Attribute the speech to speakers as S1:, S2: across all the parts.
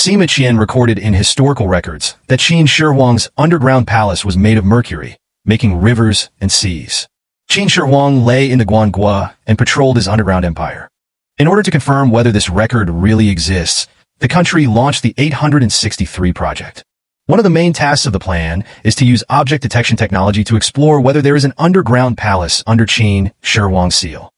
S1: Sima Qian recorded in historical records that Qin Shihuang's underground palace was made of mercury, making rivers and seas. Qin Shihuang lay in the Guangua and patrolled his underground empire. In order to confirm whether this record really exists, the country launched the 863 project. One of the main tasks of the plan is to use object detection technology to explore whether there is an underground palace under Qin Shihuang's seal.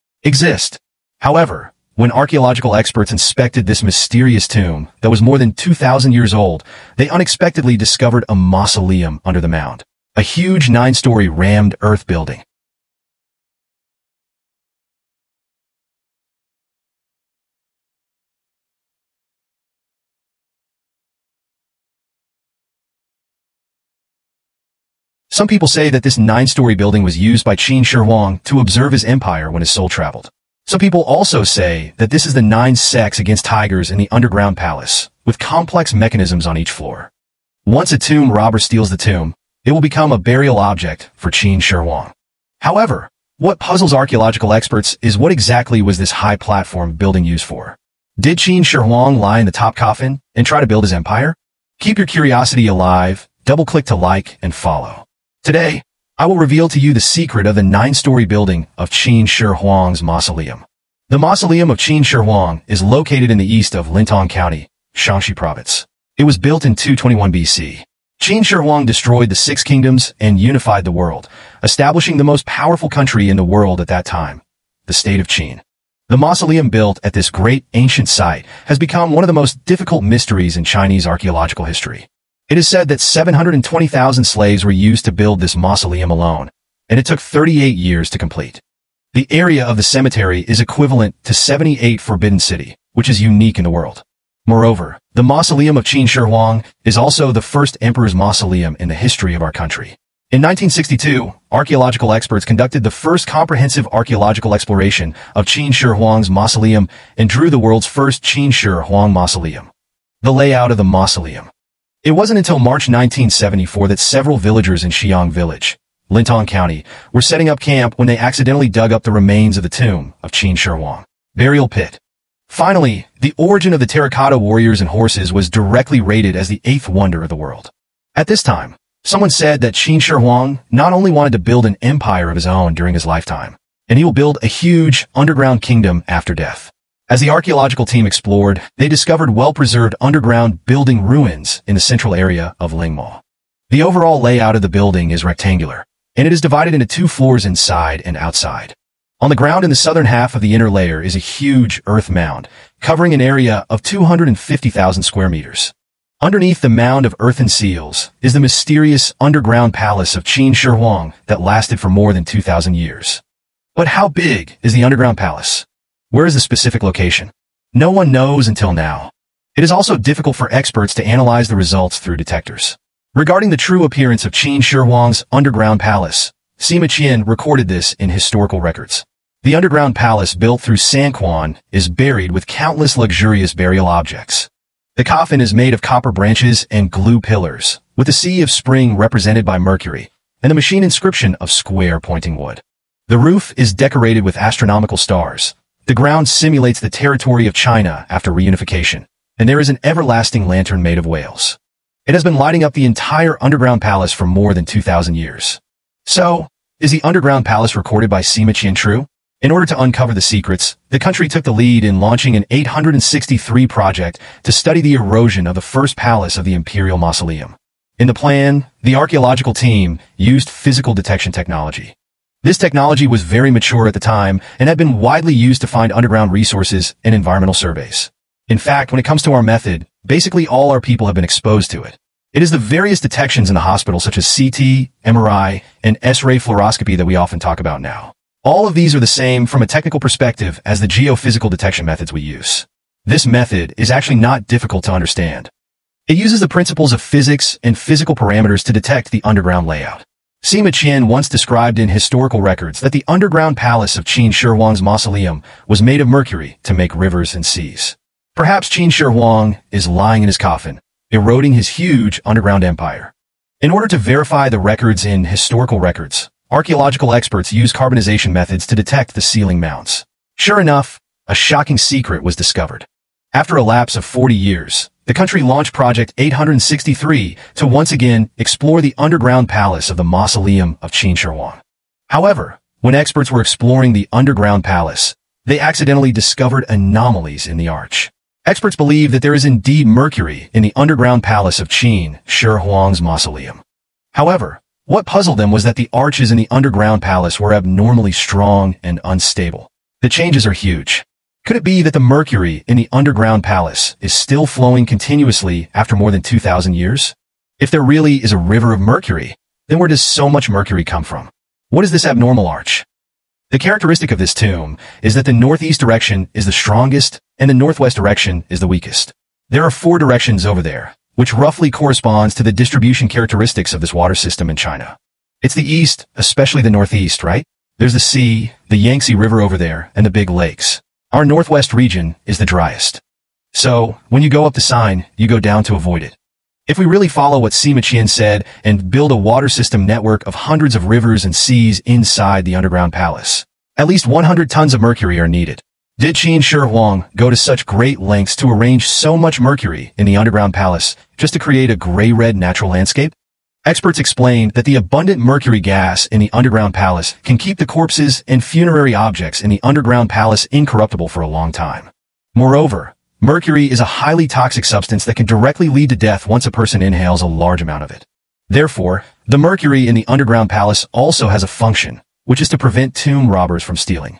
S1: However, when archaeological experts inspected this mysterious tomb that was more than 2,000 years old, they unexpectedly discovered a mausoleum under the mound, a huge 9-story rammed earth building. Some people say that this 9-story building was used by Qin Shihuang to observe his empire when his soul traveled. Some people also say that this is the 9 sects against tigers in the underground palace, with complex mechanisms on each floor. Once a tomb robber steals the tomb, it will become a burial object for Qin Shihuang. However, what puzzles archaeological experts is what exactly was this high platform building used for? Did Qin Shihuang lie in the top coffin and try to build his empire? Keep your curiosity alive, double-click to like and follow. Today, I will reveal to you the secret of the 9-story building of Qin Shihuang's mausoleum. The mausoleum of Qin Shihuang is located in the east of Lintong County, Shaanxi Province. It was built in 221 BC. Qin Shihuang destroyed the 6 kingdoms and unified the world, establishing the most powerful country in the world at that time, the state of Qin. The mausoleum built at this great ancient site has become one of the most difficult mysteries in Chinese archaeological history. It is said that 720,000 slaves were used to build this mausoleum alone, and it took 38 years to complete. The area of the cemetery is equivalent to 78 Forbidden City, which is unique in the world. Moreover, the mausoleum of Qin Shihuang is also the first emperor's mausoleum in the history of our country. In 1962, archaeological experts conducted the first comprehensive archaeological exploration of Qin Shihuang's mausoleum and drew the world's first Qin Shihuang mausoleum. The layout of the mausoleum. It wasn't until March 1974 that several villagers in Xiang Village, Lintong County, were setting up camp when they accidentally dug up the remains of the tomb of Qin Shihuang. Burial pit. Finally, the origin of the terracotta warriors and horses was directly rated as the 8th wonder of the world. At this time, someone said that Qin Shihuang not only wanted to build an empire of his own during his lifetime, and he will build a huge underground kingdom after death. As the archaeological team explored, they discovered well-preserved underground building ruins in the central area of Lingmo. The overall layout of the building is rectangular, and it is divided into 2 floors inside and outside. On the ground in the southern half of the inner layer is a huge earth mound, covering an area of 250,000 square meters. Underneath the mound of earthen seals is the mysterious underground palace of Qin Shihuang that lasted for more than 2,000 years. But how big is the underground palace? Where is the specific location? No one knows until now. It is also difficult for experts to analyze the results through detectors. Regarding the true appearance of Qin Shihuang's underground palace, Sima Qian recorded this in historical records. The underground palace built through Sanquan is buried with countless luxurious burial objects. The coffin is made of copper branches and glue pillars, with the sea of spring represented by Mercury, and the machine inscription of square pointing wood. The roof is decorated with astronomical stars. The ground simulates the territory of China after reunification, and there is an everlasting lantern made of whales. It has been lighting up the entire underground palace for more than 2,000 years. So, is the underground palace recorded by Sima Qian true? In order to uncover the secrets, the country took the lead in launching an 863 project to study the erosion of the first palace of the Imperial Mausoleum. In the plan, the archaeological team used physical detection technology. This technology was very mature at the time and had been widely used to find underground resources and environmental surveys. In fact, when it comes to our method, basically all our people have been exposed to it. It is the various detections in the hospital such as CT, MRI, and S-ray fluoroscopy that we often talk about now. All of these are the same from a technical perspective as the geophysical detection methods we use. This method is actually not difficult to understand. It uses the principles of physics and physical parameters to detect the underground layout. Sima Qian once described in historical records that the underground palace of Qin Shihuang's mausoleum was made of mercury to make rivers and seas. Perhaps Qin Shihuang is lying in his coffin, eroding his huge underground empire. In order to verify the records in historical records, archaeological experts use carbonization methods to detect the sealing mounds. Sure enough, a shocking secret was discovered. After a lapse of 40 years, the country launched Project 863 to once again explore the underground palace of the Mausoleum of Qin Shihuang. However, when experts were exploring the underground palace, they accidentally discovered anomalies in the arch. Experts believe that there is indeed mercury in the underground palace of Qin Shihuang's mausoleum. However, what puzzled them was that the arches in the underground palace were abnormally strong and unstable. The changes are huge. Could it be that the mercury in the underground palace is still flowing continuously after more than 2,000 years? If there really is a river of mercury, then where does so much mercury come from? What is this abnormal arch? The characteristic of this tomb is that the northeast direction is the strongest and the northwest direction is the weakest. There are 4 directions over there, which roughly corresponds to the distribution characteristics of this water system in China. It's the east, especially the northeast, right? There's the sea, the Yangtze River over there, and the big lakes. Our northwest region is the driest. So, when you go up the sign, you go down to avoid it. If we really follow what Sima Qian said and build a water system network of hundreds of rivers and seas inside the underground palace, at least 100 tons of mercury are needed. Did Qin Shihuang go to such great lengths to arrange so much mercury in the underground palace just to create a gray-red natural landscape? Experts explained that the abundant mercury gas in the underground palace can keep the corpses and funerary objects in the underground palace incorruptible for a long time. Moreover, mercury is a highly toxic substance that can directly lead to death once a person inhales a large amount of it. Therefore, the mercury in the underground palace also has a function, which is to prevent tomb robbers from stealing.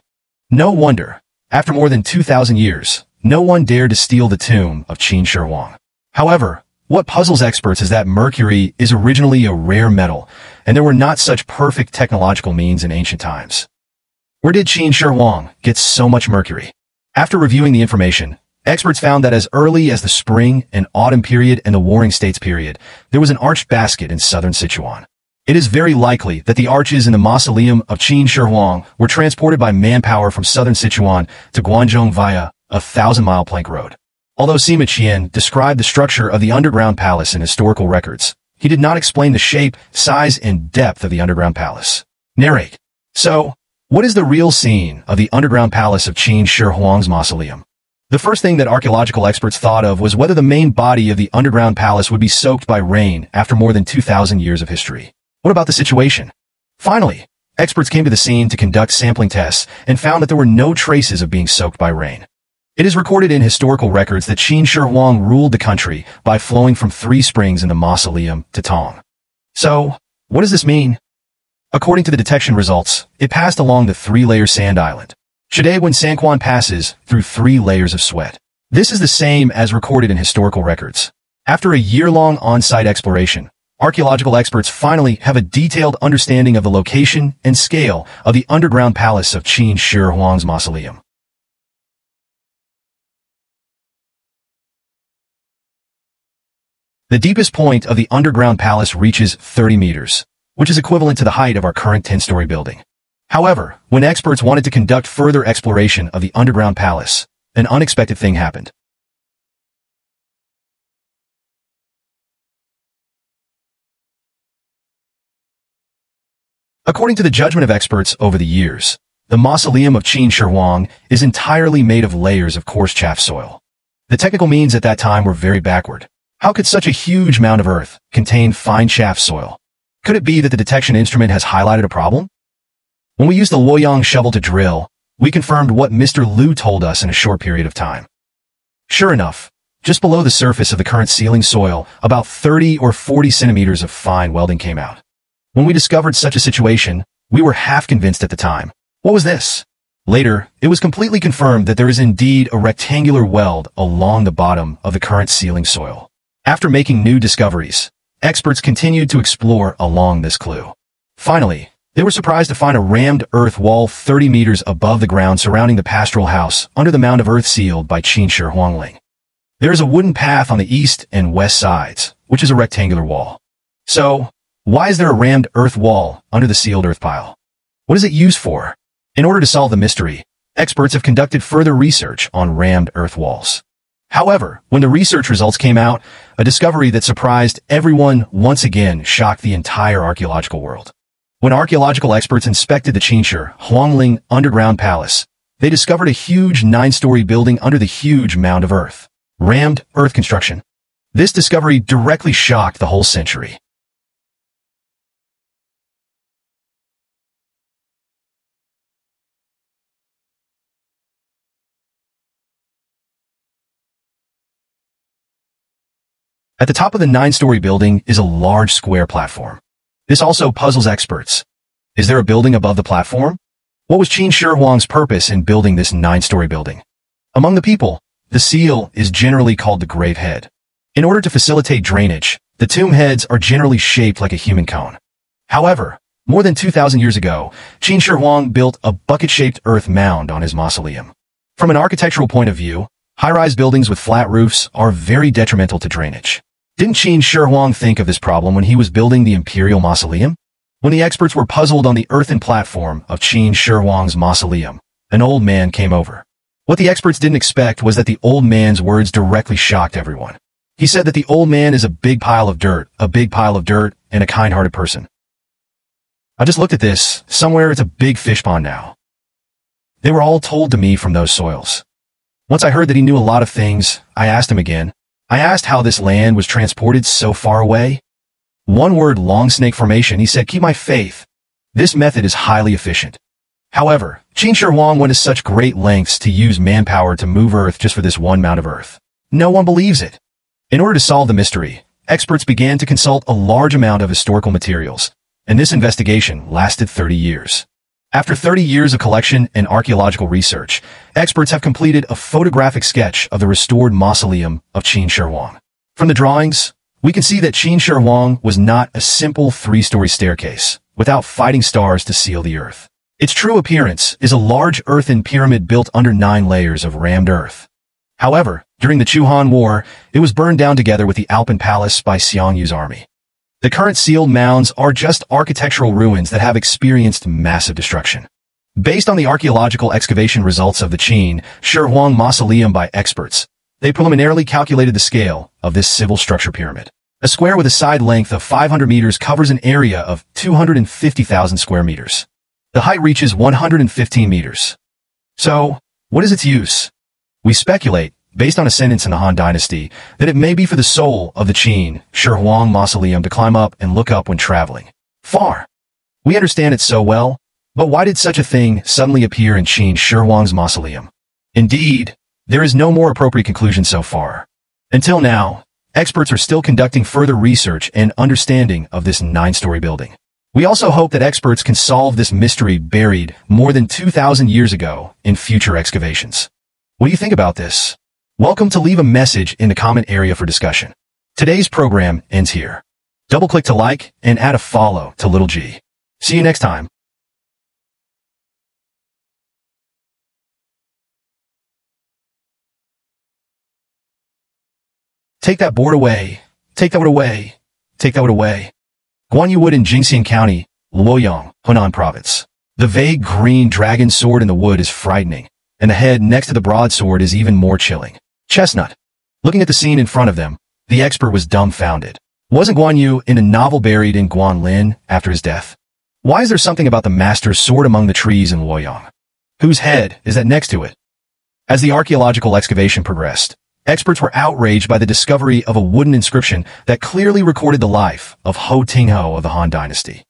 S1: No wonder, after more than 2,000 years, no one dared to steal the tomb of Qin Shihuang. However, what puzzles experts is that mercury is originally a rare metal, and there were not such perfect technological means in ancient times. Where did Qin Shihuang get so much mercury? After reviewing the information, experts found that as early as the spring and autumn period and the Warring States period, there was an arched basket in southern Sichuan. It is very likely that the arches in the mausoleum of Qin Shihuang were transported by manpower from southern Sichuan to Guangzhou via a 1,000-mile plank road. Although Sima Qian described the structure of the underground palace in historical records, he did not explain the shape, size, and depth of the underground palace. Narrate. So, what is the real scene of the underground palace of Qin Shihuang's mausoleum? The first thing that archaeological experts thought of was whether the main body of the underground palace would be soaked by rain after more than 2,000 years of history. What about the situation? Finally, experts came to the scene to conduct sampling tests and found that there were no traces of being soaked by rain. It is recorded in historical records that Qin Shihuang ruled the country by flowing from 3 springs in the mausoleum to Tong. So, what does this mean? According to the detection results, it passed along the 3-layer sand island. Today, when Sanquan passes through 3 layers of sweat. This is the same as recorded in historical records. After a year-long on-site exploration, archaeological experts finally have a detailed understanding of the location and scale of the underground palace of Qin Shihuang's mausoleum. The deepest point of the underground palace reaches 30 meters, which is equivalent to the height of our current 10-story building. However, when experts wanted to conduct further exploration of the underground palace, an unexpected thing happened. According to the judgment of experts over the years, the mausoleum of Qin Shihuang is entirely made of layers of coarse chaff soil. The technical means at that time were very backward. How could such a huge mound of earth contain fine chaff soil? Could it be that the detection instrument has highlighted a problem? When we used the Luoyang shovel to drill, we confirmed what Mr. Liu told us in a short period of time. Sure enough, just below the surface of the current sealing soil, about 30 or 40 centimeters of fine welding came out. When we discovered such a situation, we were half convinced at the time. What was this? Later, it was completely confirmed that there is indeed a rectangular weld along the bottom of the current sealing soil. After making new discoveries, experts continued to explore along this clue. Finally, they were surprised to find a rammed earth wall 30 meters above the ground surrounding the pastoral house under the mound of earth sealed by Qin Shihuang. There is a wooden path on the east and west sides, which is a rectangular wall. So, why is there a rammed earth wall under the sealed earth pile? What is it used for? In order to solve the mystery, experts have conducted further research on rammed earth walls. However, when the research results came out, a discovery that surprised everyone once again shocked the entire archaeological world. When archaeological experts inspected the Qin Shihuang underground palace, they discovered a huge 9-story building under the huge mound of earth. Rammed earth construction. This discovery directly shocked the whole century. At the top of the 9-story building is a large square platform. This also puzzles experts. Is there a building above the platform? What was Qin Shihuang's purpose in building this 9-story building? Among the people, the seal is generally called the grave head. In order to facilitate drainage, the tomb heads are generally shaped like a human cone. However, more than 2,000 years ago, Qin Shihuang built a bucket-shaped earth mound on his mausoleum. From an architectural point of view, high-rise buildings with flat roofs are very detrimental to drainage. Didn't Qin Shihuang think of this problem when he was building the imperial mausoleum? When the experts were puzzled on the earthen platform of Qin Shihuang's mausoleum, an old man came over. What the experts didn't expect was that the old man's words directly shocked everyone. He said that the old man is a big pile of dirt, and a kind-hearted person. I just looked at this. Somewhere it's a big fish pond now. They were all told to me from those soils. Once I heard that he knew a lot of things, I asked him again. I asked how this land was transported so far away. One word, long snake formation. He said, keep my faith. This method is highly efficient. However, Qin Shihuang went to such great lengths to use manpower to move earth just for this one mound of earth. No one believes it. In order to solve the mystery, experts began to consult a large amount of historical materials, and this investigation lasted 30 years. After 30 years of collection and archaeological research, experts have completed a photographic sketch of the restored mausoleum of Qin Shihuang. From the drawings, we can see that Qin Shihuang was not a simple 3-story staircase without fighting stars to seal the earth. Its true appearance is a large earthen pyramid built under 9 layers of rammed earth. However, during the Chu-Han War, it was burned down together with the Alpine Palace by Xiong Yu's army. The current sealed mounds are just architectural ruins that have experienced massive destruction. Based on the archaeological excavation results of the Qin Shihuang Mausoleum by experts, they preliminarily calculated the scale of this civil structure pyramid. A square with a side length of 500 meters covers an area of 250,000 square meters. The height reaches 115 meters. So, what is its use? We speculate, based on ascendance in the Han Dynasty, that it may be for the soul of the Qin Shihuang Mausoleum to climb up and look up when traveling far. We understand it so well, but why did such a thing suddenly appear in Qin Shihuang's mausoleum? Indeed, there is no more appropriate conclusion so far. Until now, experts are still conducting further research and understanding of this 9-story building. We also hope that experts can solve this mystery buried more than 2,000 years ago in future excavations. What do you think about this? Welcome to leave a message in the comment area for discussion. Today's program ends here. Double-click to like and add a follow to Little G. See you next time. Take that board away. Take that wood away. Take that wood away. Guanyu Wood in Jingxian County, Luoyang, Hunan Province. The vague green dragon sword in the wood is frightening, and the head next to the broadsword is even more chilling. Chestnut. Looking at the scene in front of them, the expert was dumbfounded. Wasn't Guanyu in a novel buried in Guanlin after his death? Why is there something about the master's sword among the trees in Luoyang? Whose head is that next to it? As the archaeological excavation progressed, experts were outraged by the discovery of a wooden inscription that clearly recorded the life of Ho Tingho of the Han Dynasty.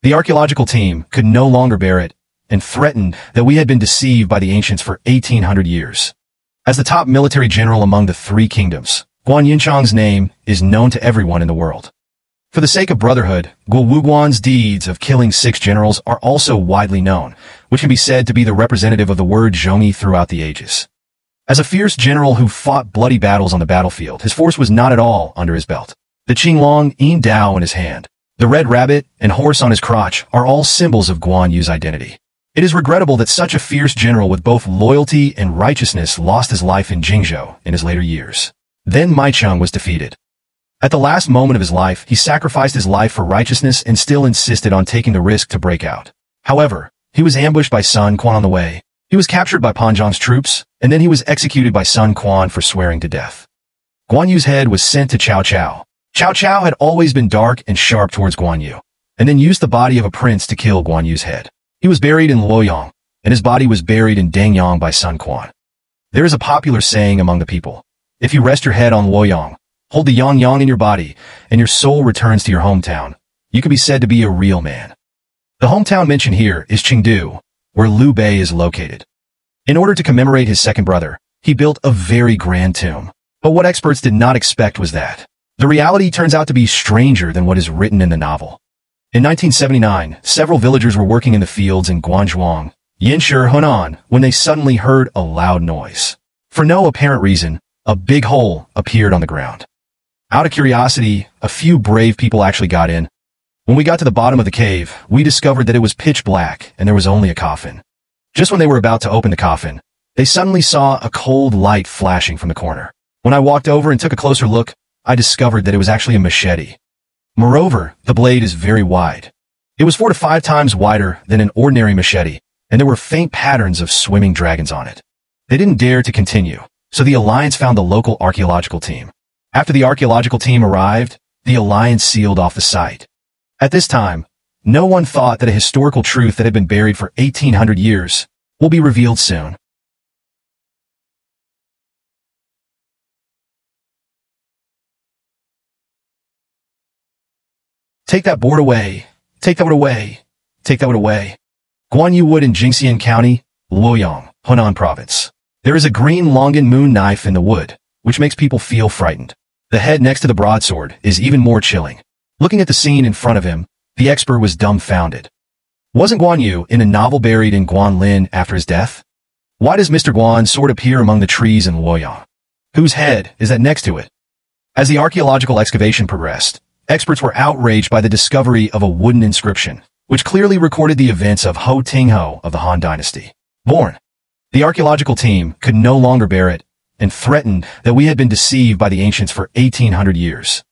S1: The archaeological team could no longer bear it and threatened that we had been deceived by the ancients for 1,800 years. As the top military general among the 3 kingdoms, Guan Yinchang's name is known to everyone in the world. For the sake of brotherhood, Guo Wuguan's deeds of killing 6 generals are also widely known, which can be said to be the representative of the word zhongyi throughout the ages. As a fierce general who fought bloody battles on the battlefield, his force was not at all under his belt. The Qinglong Yin Dao in his hand, the red rabbit and horse on his crotch are all symbols of Guan Yu's identity. It is regrettable that such a fierce general with both loyalty and righteousness lost his life in Jingzhou in his later years. Then Maicheng was defeated. At the last moment of his life, he sacrificed his life for righteousness and still insisted on taking the risk to break out. However, he was ambushed by Sun Quan on the way. He was captured by Pan Zhang's troops, and then he was executed by Sun Quan for swearing to death. Guan Yu's head was sent to Cao Cao. Cao Cao had always been dark and sharp towards Guan Yu, and then used the body of a prince to kill Guan Yu's head. He was buried in Luoyang, and his body was buried in Dangyang by Sun Quan. There is a popular saying among the people: if you rest your head on Luoyang, hold the yang in your body, and your soul returns to your hometown, you can be said to be a real man. The hometown mentioned here is Chengdu, where Liu Bei is located. In order to commemorate his second brother, he built a very grand tomb. But what experts did not expect was that the reality turns out to be stranger than what is written in the novel. In 1979, several villagers were working in the fields in Guanzhuang, Yanshi, Hunan, when they suddenly heard a loud noise. For no apparent reason, a big hole appeared on the ground. Out of curiosity, a few brave people actually got in. When we got to the bottom of the cave, we discovered that it was pitch black and there was only a coffin. Just when they were about to open the coffin, they suddenly saw a cold light flashing from the corner. When I walked over and took a closer look, I discovered that it was actually a machete. Moreover, the blade is very wide. It was 4 to 5 times wider than an ordinary machete, and there were faint patterns of swimming dragons on it. They didn't dare to continue, so the Alliance found the local archaeological team. After the archaeological team arrived, the Alliance sealed off the site. At this time, no one thought that a historical truth that had been buried for 1800 years will be revealed soon. Take that board away. Take that wood away. Take that wood away. Guanyu Wood in Jingxian County, Luoyang, Hunan Province. There is a green Longan moon knife in the wood, which makes people feel frightened. The head next to the broadsword is even more chilling. Looking at the scene in front of him, the expert was dumbfounded. Wasn't Guanyu in a novel buried in Guanlin after his death? Why does Mr. Guan's sword appear among the trees in Luoyang? Whose head is that next to it? As the archaeological excavation progressed, experts were outraged by the discovery of a wooden inscription, which clearly recorded the events of Ho Tingho of the Han Dynasty. Born. The archaeological team could no longer bear it, and threatened that we had been deceived by the ancients for 1800 years.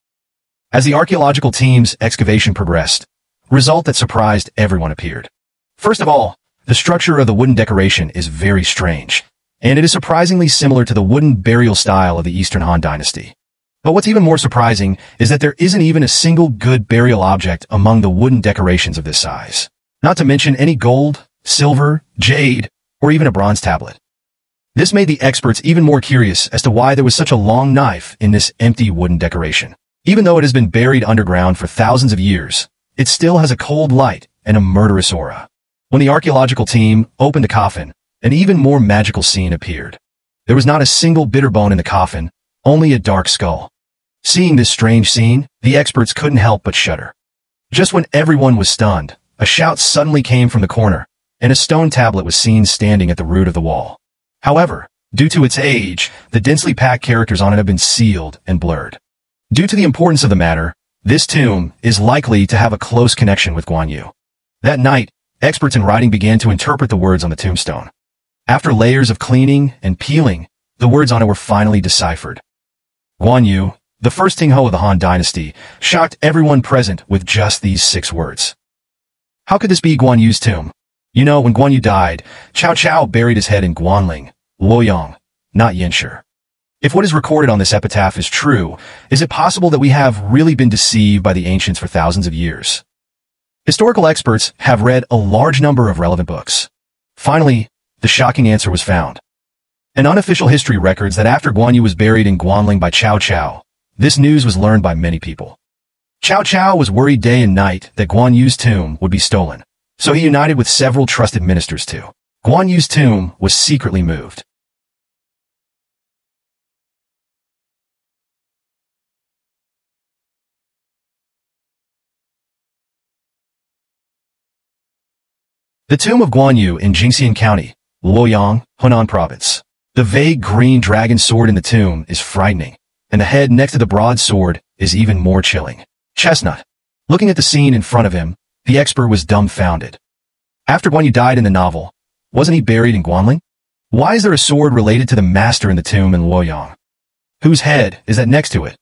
S1: As the archaeological team's excavation progressed, a result that surprised everyone appeared. First of all, the structure of the wooden decoration is very strange, and it is surprisingly similar to the wooden burial style of the Eastern Han Dynasty. But what's even more surprising is that there isn't even a single good burial object among the wooden decorations of this size. Not to mention any gold, silver, jade, or even a bronze tablet. This made the experts even more curious as to why there was such a long knife in this empty wooden decoration. Even though it has been buried underground for thousands of years, it still has a cold light and a murderous aura. When the archaeological team opened the coffin, an even more magical scene appeared. There was not a single bitter bone in the coffin, only a dark skull. Seeing this strange scene, the experts couldn't help but shudder. Just when everyone was stunned, a shout suddenly came from the corner, and a stone tablet was seen standing at the root of the wall. However, due to its age, the densely packed characters on it have been sealed and blurred. Due to the importance of the matter, this tomb is likely to have a close connection with Guanyu. That night, experts in writing began to interpret the words on the tombstone. After layers of cleaning and peeling, the words on it were finally deciphered. Guanyu, the first Tingho of the Han Dynasty, shocked everyone present with just these 6 words. How could this be Guanyu's tomb? You know, when Guanyu died, Cao Cao buried his head in Guanling, Luoyang, not Yanshi. If what is recorded on this epitaph is true, is it possible that we have really been deceived by the ancients for thousands of years? Historical experts have read a large number of relevant books. Finally, the shocking answer was found. An unofficial history records that after Guanyu was buried in Guanling by Cao Cao, this news was learned by many people. Cao Cao was worried day and night that Guanyu's tomb would be stolen, so he united with several trusted ministers too. Guanyu's tomb was secretly moved. The tomb of Guanyu in Jingxian County, Luoyang, Hunan Province. The vague green dragon sword in the tomb is frightening, and the head next to the broadsword is even more chilling. Chestnut. Looking at the scene in front of him, the expert was dumbfounded. After Guanyu died in the novel, wasn't he buried in Guanling? Why is there a sword related to the master in the tomb in Luoyang? Whose head is that next to it?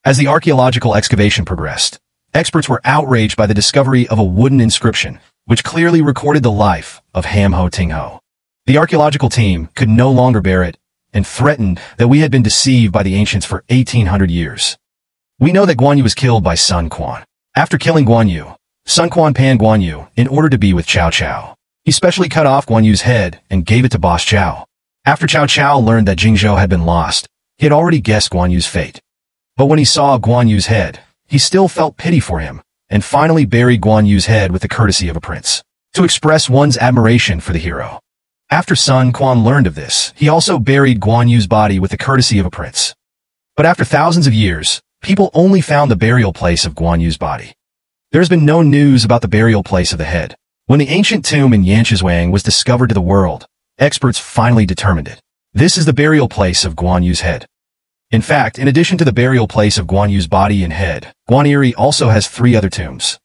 S1: As the archaeological excavation progressed, experts were outraged by the discovery of a wooden inscription, which clearly recorded the life of Ho Tingho. The archaeological team could no longer bear it, and threatened that we had been deceived by the ancients for 1800 years. We know that Guanyu was killed by Sun Quan. After killing Guanyu, Sun Quan panned Guanyu in order to be with Cao Cao. He specially cut off Guan Yu's head and gave it to boss Chao. After Cao Cao learned that Jingzhou had been lost, he had already guessed Guan Yu's fate. But when he saw Guan Yu's head, he still felt pity for him, and finally buried Guan Yu's head with the courtesy of a prince, to express one's admiration for the hero. After Sun Quan learned of this, he also buried Guan Yu's body with the courtesy of a prince. But after thousands of years, people only found the burial place of Guan Yu's body. There has been no news about the burial place of the head. When the ancient tomb in Yanzhuang was discovered to the world, experts finally determined it. This is the burial place of Guan Yu's head. In fact, in addition to the burial place of Guan Yu's body and head, Guaneri also has 3 other tombs.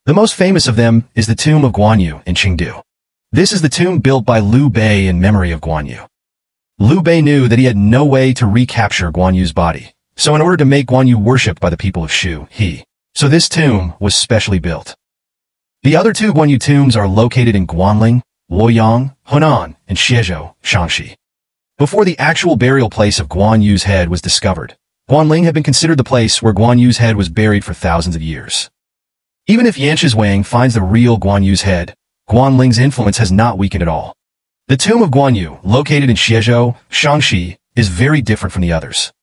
S1: The most famous of them is the tomb of Guan Yu in Chengdu. This is the tomb built by Liu Bei in memory of Guan Yu. Liu Bei knew that he had no way to recapture Guan Yu's body, so in order to make Guan Yu worshipped by the people of Shu, so this tomb was specially built. The other 2 Guan Yu tombs are located in Guanling, Luoyang, Hunan, and Shiezhou, Shaanxi. Before the actual burial place of Guan Yu's head was discovered, Guanling had been considered the place where Guan Yu's head was buried for thousands of years. Even if Yanzhuang finds the real Guan Yu's head, Guanling's influence has not weakened at all. The tomb of Guan Yu, located in Shiezhou, Shaanxi, is very different from the others.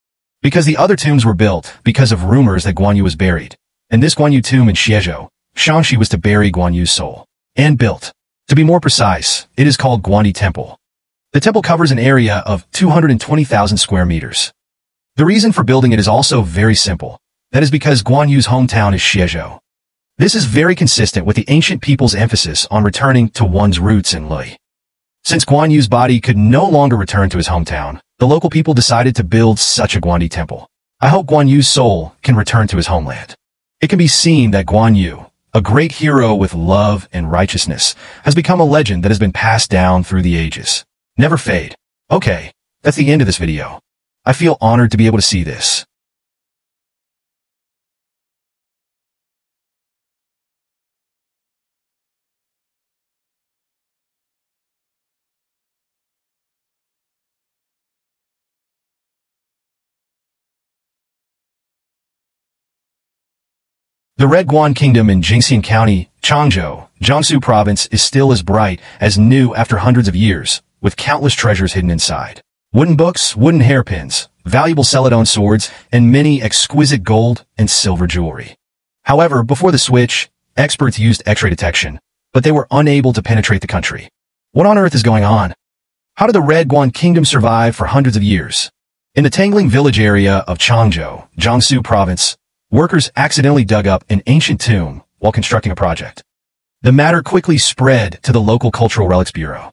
S1: Because the other tombs were built because of rumors that Guan Yu was buried, and this Guan Yu tomb in Shiezhou, Shaanxi was to bury Guan Yu's soul, and built. To be more precise, it is called Guandi Temple. The temple covers an area of 220,000 square meters. The reason for building it is also very simple. That is because Guan Yu's hometown is Shiezhou. This is very consistent with the ancient people's emphasis on returning to one's roots in Lui. Since Guan Yu's body could no longer return to his hometown, the local people decided to build such a Guandi temple. I hope Guan Yu's soul can return to his homeland. It can be seen that Guan Yu, a great hero with love and righteousness, has become a legend that has been passed down through the ages. Never fade. Okay, that's the end of this video. I feel honored to be able to see this. The Red Guan Kingdom in Jingxian County, Changzhou, Jiangsu Province is still as bright as new after hundreds of years, with countless treasures hidden inside. Wooden books, wooden hairpins, valuable celadon swords, and many exquisite gold and silver jewelry. However, before the switch, experts used X-ray detection, but they were unable to penetrate the country. What on earth is going on? How did the Red Guan Kingdom survive for hundreds of years? In the Tangling village area of Changzhou, Jiangsu Province, workers accidentally dug up an ancient tomb while constructing a project. The matter quickly spread to the local Cultural Relics Bureau.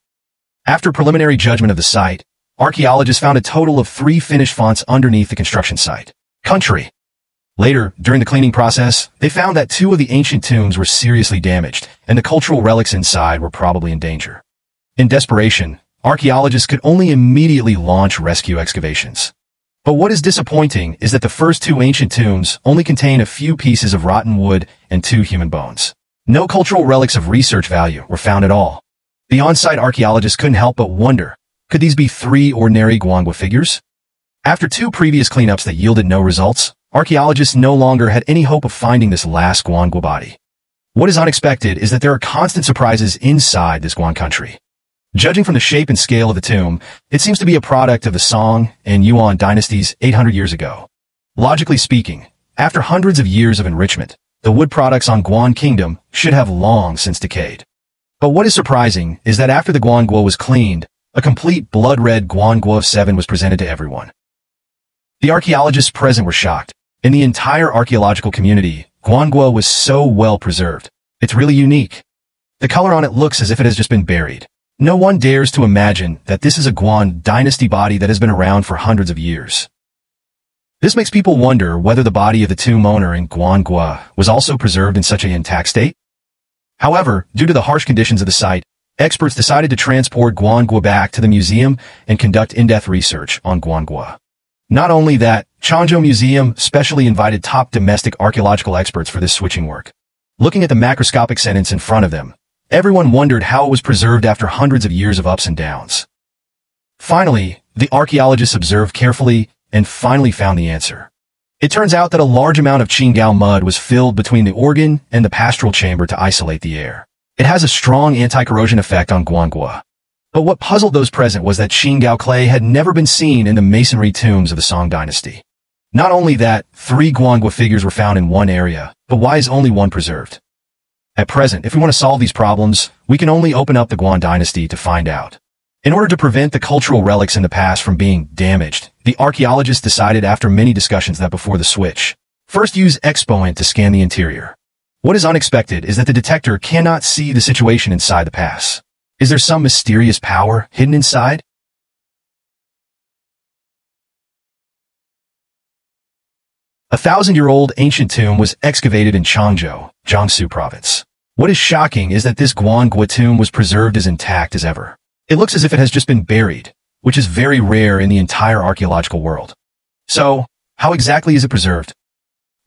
S1: After preliminary judgment of the site, archaeologists found a total of 3 finished fonts underneath the construction site. Country. Later, during the cleaning process, they found that 2 of the ancient tombs were seriously damaged, and the cultural relics inside were probably in danger. In desperation, archaeologists could only immediately launch rescue excavations. But what is disappointing is that the first 2 ancient tombs only contain a few pieces of rotten wood and 2 human bones. No cultural relics of research value were found at all. The on-site archaeologists couldn't help but wonder, could these be 3 ordinary Guangua figures? After 2 previous cleanups that yielded no results, archaeologists no longer had any hope of finding this last Guangua body. What is unexpected is that there are constant surprises inside this Guan country. Judging from the shape and scale of the tomb, it seems to be a product of the Song and Yuan dynasties 800 years ago. Logically speaking, after hundreds of years of enrichment, the wood products on Guan Kingdom should have long since decayed. But what is surprising is that after the Guangua was cleaned, a complete blood-red Guangua 7 was presented to everyone. The archaeologists present were shocked. In the entire archaeological community, Guangua was so well preserved. It's really unique. The color on it looks as if it has just been buried. No one dares to imagine that this is a Guan dynasty body that has been around for hundreds of years. This makes people wonder whether the body of the tomb owner in Guangua was also preserved in such an intact state. However, due to the harsh conditions of the site, experts decided to transport Guangua back to the museum and conduct in-depth research on Guangua. Not only that, Changzhou Museum specially invited top domestic archaeological experts for this switching work. Looking at the macroscopic sentence in front of them, everyone wondered how it was preserved after hundreds of years of ups and downs. Finally, the archaeologists observed carefully and finally found the answer. It turns out that a large amount of Qinggao mud was filled between the organ and the pastoral chamber to isolate the air. It has a strong anti-corrosion effect on guangua. But what puzzled those present was that Qin clay had never been seen in the masonry tombs of the Song dynasty. Not only that, 3 guangua figures were found in one area, but why is only one preserved? At present, if we want to solve these problems, we can only open up the Guan dynasty to find out. In order to prevent the cultural relics in the past from being damaged, the archaeologists decided after many discussions that before the switch, first use Exponent to scan the interior. What is unexpected is that the detector cannot see the situation inside the pass. Is there some mysterious power hidden inside? A 1,000-year-old ancient tomb was excavated in Changzhou, Jiangsu province. What is shocking is that this guangua tomb was preserved as intact as ever. It looks as if it has just been buried, which is very rare in the entire archaeological world. So, how exactly is it preserved?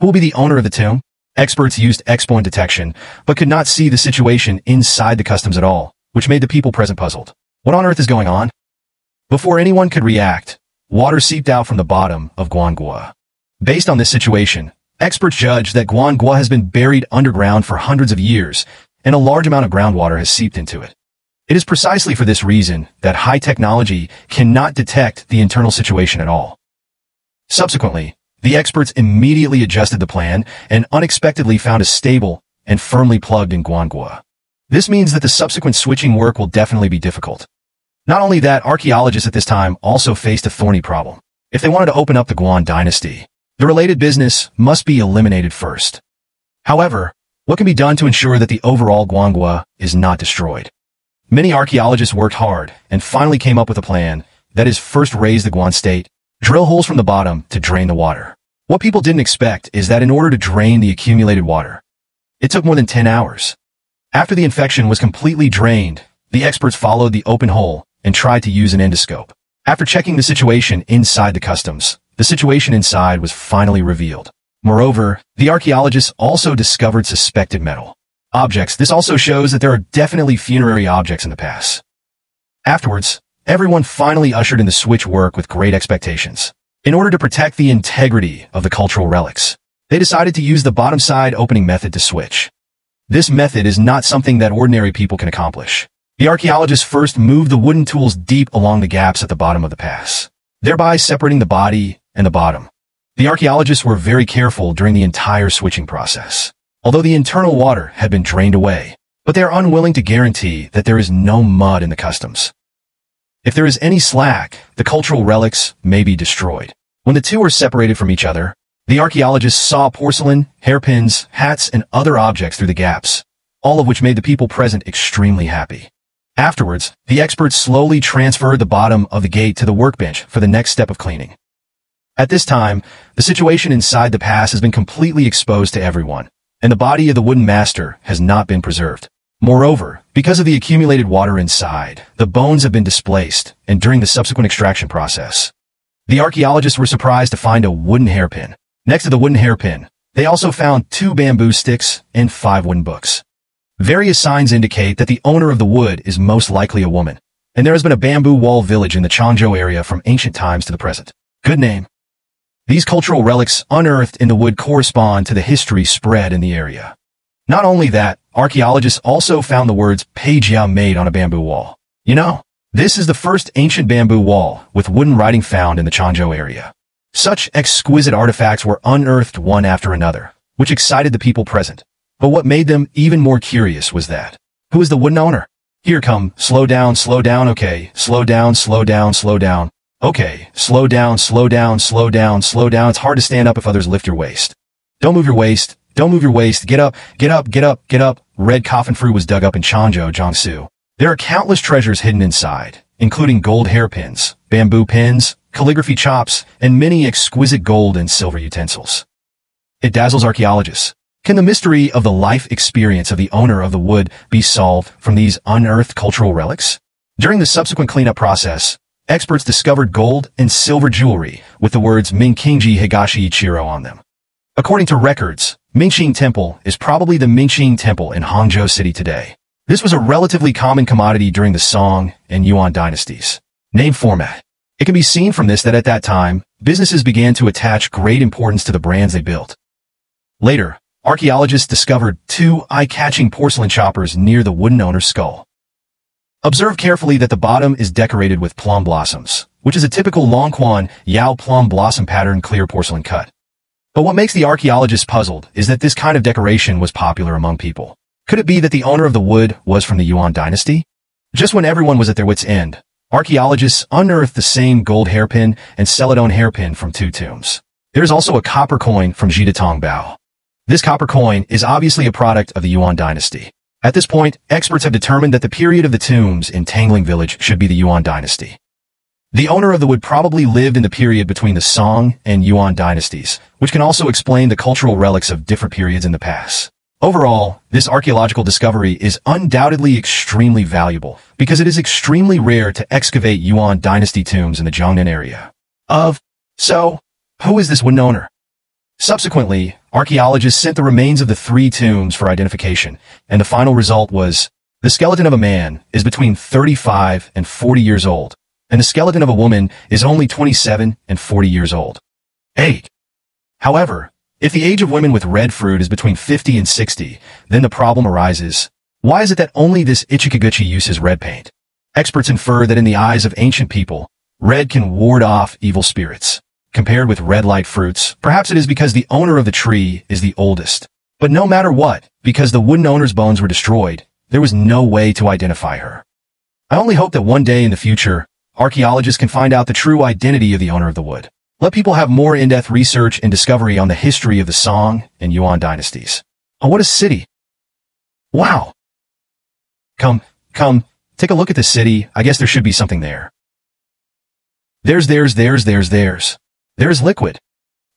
S1: Who will be the owner of the tomb? Experts used X-point detection, but could not see the situation inside the customs at all, which made the people present puzzled. What on earth is going on? Before anyone could react, water seeped out from the bottom of guangua. Based on this situation, experts judge that guangua has been buried underground for hundreds of years, and a large amount of groundwater has seeped into it. It is precisely for this reason that high technology cannot detect the internal situation at all. Subsequently, the experts immediately adjusted the plan and unexpectedly found a stable and firmly plugged in guangua. This means that the subsequent switching work will definitely be difficult. Not only that, archaeologists at this time also faced a thorny problem. If they wanted to open up the Guan dynasty, the related business must be eliminated first. However, what can be done to ensure that the overall guangua is not destroyed? Many archaeologists worked hard and finally came up with a plan that is first raise the Guan state, drill holes from the bottom to drain the water. What people didn't expect is that in order to drain the accumulated water, it took more than 10 hours. After the infection was completely drained, the experts followed the open hole and tried to use an endoscope. After checking the situation inside the customs, the situation inside was finally revealed. Moreover, the archaeologists also discovered suspected metal objects. This also shows that there are definitely funerary objects in the past. Afterwards, everyone finally ushered in the switch work with great expectations. In order to protect the integrity of the cultural relics, they decided to use the bottom side opening method to switch. This method is not something that ordinary people can accomplish. The archaeologists first moved the wooden tools deep along the gaps at the bottom of the pass, thereby separating the body and the bottom. The archaeologists were very careful during the entire switching process, although the internal water had been drained away, but they are unwilling to guarantee that there is no mud in the customs. If there is any slack, the cultural relics may be destroyed. When the two are separated from each other, the archaeologists saw porcelain, hairpins, hats, and other objects through the gaps, all of which made the people present extremely happy. Afterwards, the experts slowly transferred the bottom of the gate to the workbench for the next step of cleaning. At this time, the situation inside the pass has been completely exposed to everyone, and the body of the wooden master has not been preserved. Moreover, because of the accumulated water inside, the bones have been displaced, and during the subsequent extraction process, the archaeologists were surprised to find a wooden hairpin. Next to the wooden hairpin, they also found 2 bamboo sticks and 5 wooden books. Various signs indicate that the owner of the wood is most likely a woman, and there has been a bamboo wall village in the Changzhou area from ancient times to the present. Good name. These cultural relics unearthed in the wood correspond to the history spread in the area. Not only that, archaeologists also found the words Peijia made on a bamboo wall. You know, this is the first ancient bamboo wall with wooden writing found in the Changzhou area. Such exquisite artifacts were unearthed one after another, which excited the people present. But what made them even more curious was that, who is the wooden owner? Here come, slow down, okay, slow down, okay, slow down, it's hard to stand up if others lift your waist. Don't move your waist, get up, red coffin fruit was dug up in Changzhou, Jiangsu. There are countless treasures hidden inside, including gold hairpins, bamboo pins, calligraphy chops, and many exquisite gold and silver utensils. It dazzles archaeologists. Can the mystery of the life experience of the owner of the wood be solved from these unearthed cultural relics? During the subsequent cleanup process, experts discovered gold and silver jewelry with the words Mingqingji Higashi Ichiro on them. According to records, Mingqing Temple is probably the Mingqing Temple in Hangzhou City today. This was a relatively common commodity during the Song and Yuan dynasties. Name format. It can be seen from this that at that time, businesses began to attach great importance to the brands they built. Later, archaeologists discovered two eye-catching porcelain choppers near the wooden owner's skull. Observe carefully that the bottom is decorated with plum blossoms, which is a typical Longquan Yao plum blossom pattern clear porcelain cut. But what makes the archaeologists puzzled is that this kind of decoration was popular among people. Could it be that the owner of the wood was from the Yuan dynasty? Just when everyone was at their wits' end, archaeologists unearthed the same gold hairpin and celadone hairpin from two tombs. There is also a copper coin from Jidatong. This copper coin is obviously a product of the Yuan dynasty. At this point, experts have determined that the period of the tombs in Tangling village should be the Yuan dynasty. The owner of the wood probably lived in the period between the Song and Yuan dynasties, which can also explain the cultural relics of different periods in the past. Overall, this archaeological discovery is undoubtedly extremely valuable because it is extremely rare to excavate Yuan dynasty tombs in the Zhongnan area. So, who is this wooden owner? Subsequently, archaeologists sent the remains of the three tombs for identification, and the final result was, the skeleton of a man is between 35 and 40 years old, and the skeleton of a woman is only 27 and 40 years old. 8. However, if the age of women with red fruit is between 50 and 60, then the problem arises. Why is it that only this Ichikaguchi uses red paint? Experts infer that in the eyes of ancient people, red can ward off evil spirits. Compared with red light fruits, perhaps it is because the owner of the tree is the oldest. But no matter what, because the wooden owner's bones were destroyed, there was no way to identify her. I only hope that one day in the future, archaeologists can find out the true identity of the owner of the wood. Let people have more in-depth research and discovery on the history of the Song and Yuan dynasties. Oh, what a city! Wow! Come, take a look at the city. I guess there should be something there. There's liquid.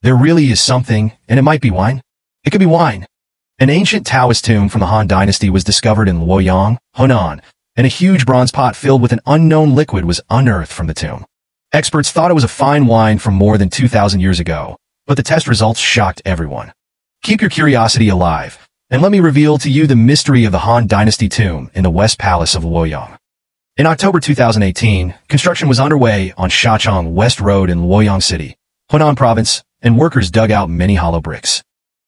S1: There really is something, and it might be wine. It could be wine. An ancient Taoist tomb from the Han dynasty was discovered in Luoyang, Hunan, and a huge bronze pot filled with an unknown liquid was unearthed from the tomb. Experts thought it was a fine wine from more than 2,000 years ago, but the test results shocked everyone. Keep your curiosity alive, and let me reveal to you the mystery of the Han dynasty tomb in the West Palace of Luoyang. In October 2018, construction was underway on Shachong West Road in Luoyang City, Hunan Province, and workers dug out many hollow bricks.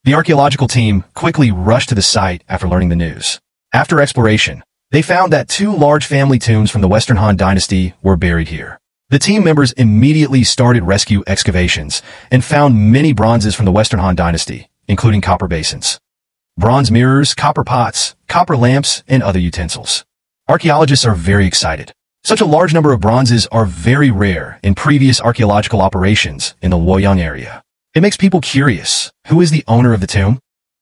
S1: The archaeological team quickly rushed to the site after learning the news. After exploration, they found that two large family tombs from the Western Han dynasty were buried here. The team members immediately started rescue excavations and found many bronzes from the Western Han dynasty, including copper basins, bronze mirrors, copper pots, copper lamps, and other utensils. Archaeologists are very excited. Such a large number of bronzes are very rare in previous archaeological operations in the Luoyang area. It makes people curious. Who is the owner of the tomb?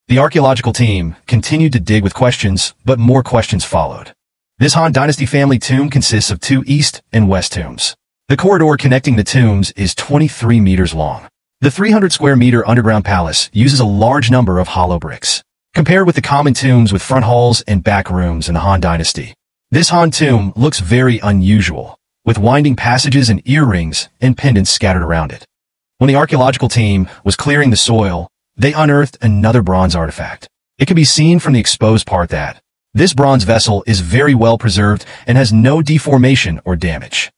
S1: The archaeological team continued to dig with questions, but more questions followed. This Han dynasty family tomb consists of two east and west tombs. The corridor connecting the tombs is 23 meters long. The 300 square meter underground palace uses a large number of hollow bricks. Compared with the common tombs with front halls and back rooms in the Han dynasty, this Han tomb looks very unusual, with winding passages and earrings and pendants scattered around it. When the archaeological team was clearing the soil, they unearthed another bronze artifact. It can be seen from the exposed part that this bronze vessel is very well preserved and has no deformation or damage.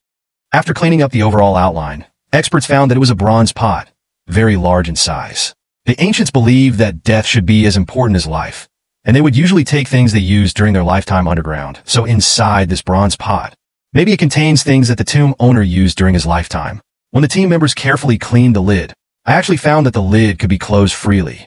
S1: After cleaning up the overall outline, experts found that it was a bronze pot, very large in size. The ancients believed that death should be as important as life, and they would usually take things they used during their lifetime underground. So inside this bronze pot, maybe it contains things that the tomb owner used during his lifetime. When the team members carefully cleaned the lid, I actually found that the lid could be closed freely.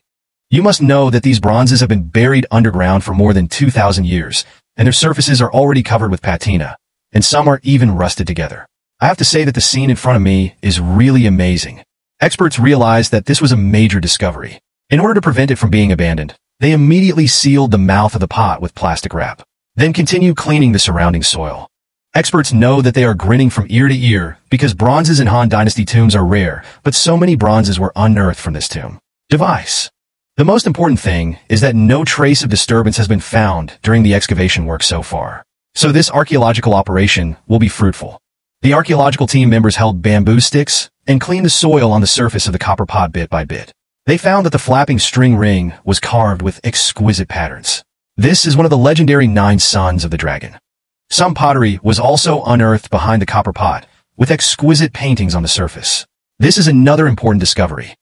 S1: You must know that these bronzes have been buried underground for more than 2,000 years, and their surfaces are already covered with patina, and some are even rusted together. I have to say that the scene in front of me is really amazing. Experts realized that this was a major discovery. In order to prevent it from being abandoned, they immediately sealed the mouth of the pot with plastic wrap, then continued cleaning the surrounding soil. Experts know that they are grinning from ear to ear because bronzes in Han Dynasty tombs are rare, but so many bronzes were unearthed from this tomb. Device. The most important thing is that no trace of disturbance has been found during the excavation work so far. So this archaeological operation will be fruitful. The archaeological team members held bamboo sticks and cleaned the soil on the surface of the copper pot bit by bit. They found that the flapping string ring was carved with exquisite patterns. This is one of the legendary 9 sons of the dragon. Some pottery was also unearthed behind the copper pot, with exquisite paintings on the surface. This is another important discovery.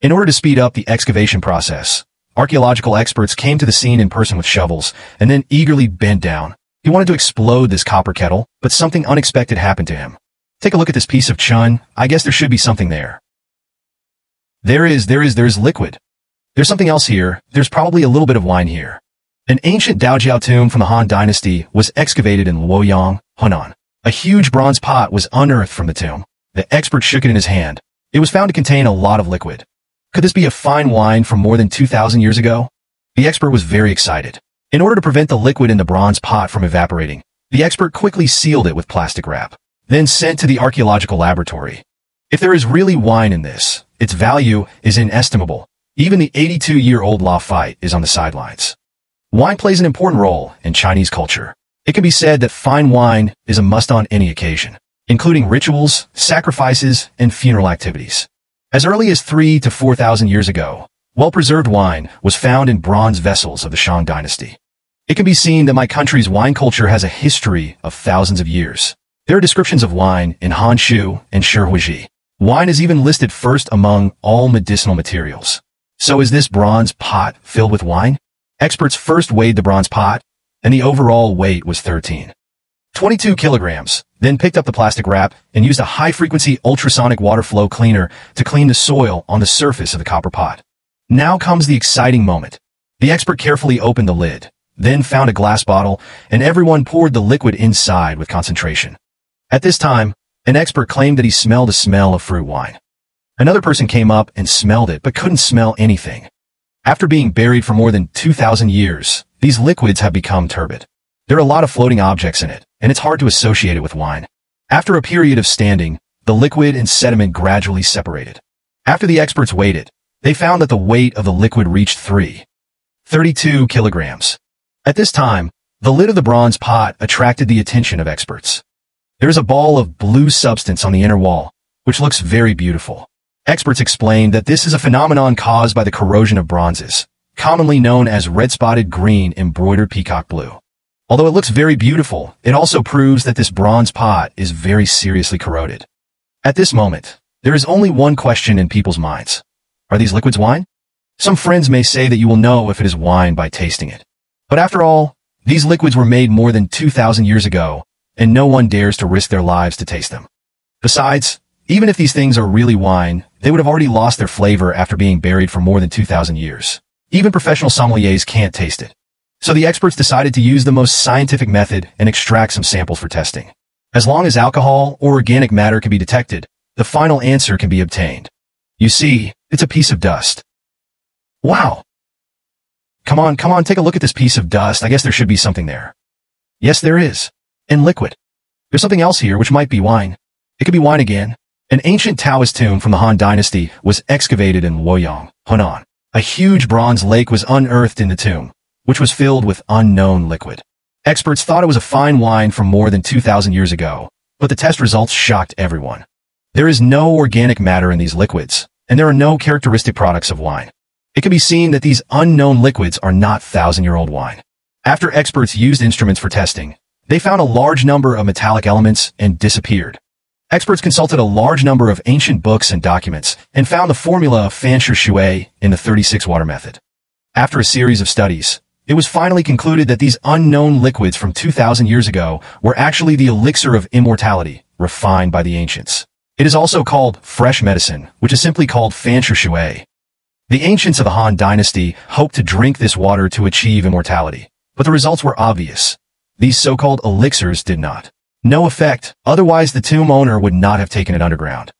S1: In order to speed up the excavation process, archaeological experts came to the scene in person with shovels and then eagerly bent down. He wanted to explode this copper kettle, but something unexpected happened to him. Take a look at this piece of chun. I guess there should be something there. There's liquid. There's something else here. There's probably a little bit of wine here. An ancient Daojiao tomb from the Han Dynasty was excavated in Luoyang, Hunan. A huge bronze pot was unearthed from the tomb. The expert shook it in his hand. It was found to contain a lot of liquid. Could this be a fine wine from more than 2,000 years ago? The expert was very excited. In order to prevent the liquid in the bronze pot from evaporating, the expert quickly sealed it with plastic wrap, then sent to the archaeological laboratory. If there is really wine in this, its value is inestimable. Even the 82-year-old Lafite is on the sidelines. Wine plays an important role in Chinese culture. It can be said that fine wine is a must on any occasion, including rituals, sacrifices, and funeral activities. As early as 3,000 to 4,000 years ago, well-preserved wine was found in bronze vessels of the Shang Dynasty. It can be seen that my country's wine culture has a history of thousands of years. There are descriptions of wine in Han Shu and Shihuang. Wine is even listed first among all medicinal materials. So is this bronze pot filled with wine? Experts first weighed the bronze pot, and the overall weight was 22 kilograms, then picked up the plastic wrap and used a high-frequency ultrasonic water flow cleaner to clean the soil on the surface of the copper pot. Now comes the exciting moment. The expert carefully opened the lid, then found a glass bottle, and everyone poured the liquid inside with concentration. At this time, an expert claimed that he smelled a smell of fruit wine. Another person came up and smelled it but couldn't smell anything. After being buried for more than 2,000 years, these liquids have become turbid. There are a lot of floating objects in it, and it's hard to associate it with wine. After a period of standing, the liquid and sediment gradually separated. After the experts weighed it, they found that the weight of the liquid reached 32 kilograms. At this time, the lid of the bronze pot attracted the attention of experts. There is a ball of blue substance on the inner wall, which looks very beautiful. Experts explained that this is a phenomenon caused by the corrosion of bronzes, commonly known as red-spotted green embroidered peacock blue. Although it looks very beautiful, it also proves that this bronze pot is very seriously corroded. At this moment, there is only one question in people's minds. Are these liquids wine? Some friends may say that you will know if it is wine by tasting it. But after all, these liquids were made more than 2,000 years ago, and no one dares to risk their lives to taste them. Besides, even if these things are really wine, they would have already lost their flavor after being buried for more than 2,000 years. Even professional sommeliers can't taste it. So the experts decided to use the most scientific method and extract some samples for testing. As long as alcohol or organic matter can be detected, the final answer can be obtained. You see, it's a piece of dust. Wow! Come on, take a look at this piece of dust. I guess there should be something there. Yes, there is. And liquid. There's something else here which might be wine. It could be wine again. An ancient Taoist tomb from the Han Dynasty was excavated in Luoyang, Hunan. A huge bronze lake was unearthed in the tomb, which was filled with unknown liquid. Experts thought it was a fine wine from more than 2,000 years ago, but the test results shocked everyone. There is no organic matter in these liquids, and there are no characteristic products of wine. It can be seen that these unknown liquids are not 1,000-year-old wine. After experts used instruments for testing, they found a large number of metallic elements and disappeared. Experts consulted a large number of ancient books and documents and found the formula of Qin Shihuang in the 36-water method. After a series of studies, it was finally concluded that these unknown liquids from 2,000 years ago were actually the elixir of immortality, refined by the ancients. It is also called fresh medicine, which is simply called Qin Shihuang. The ancients of the Han Dynasty hoped to drink this water to achieve immortality, but the results were obvious. These so-called elixirs did not. No effect, otherwise the tomb owner would not have taken it underground.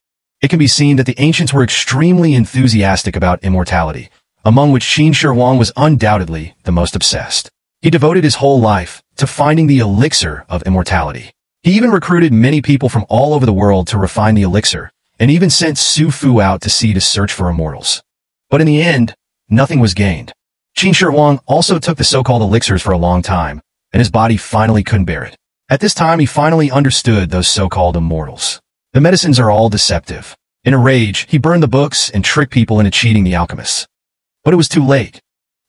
S1: It can be seen that the ancients were extremely enthusiastic about immortality, among which Qin Shihuang was undoubtedly the most obsessed. He devoted his whole life to finding the elixir of immortality. He even recruited many people from all over the world to refine the elixir, and even sent Su Fu out to sea to search for immortals. But in the end, nothing was gained. Qin Shihuang also took the so-called elixirs for a long time, and his body finally couldn't bear it. At this time, he finally understood those so-called immortals. The medicines are all deceptive. In a rage, he burned the books and tricked people into cheating the alchemists. But it was too late.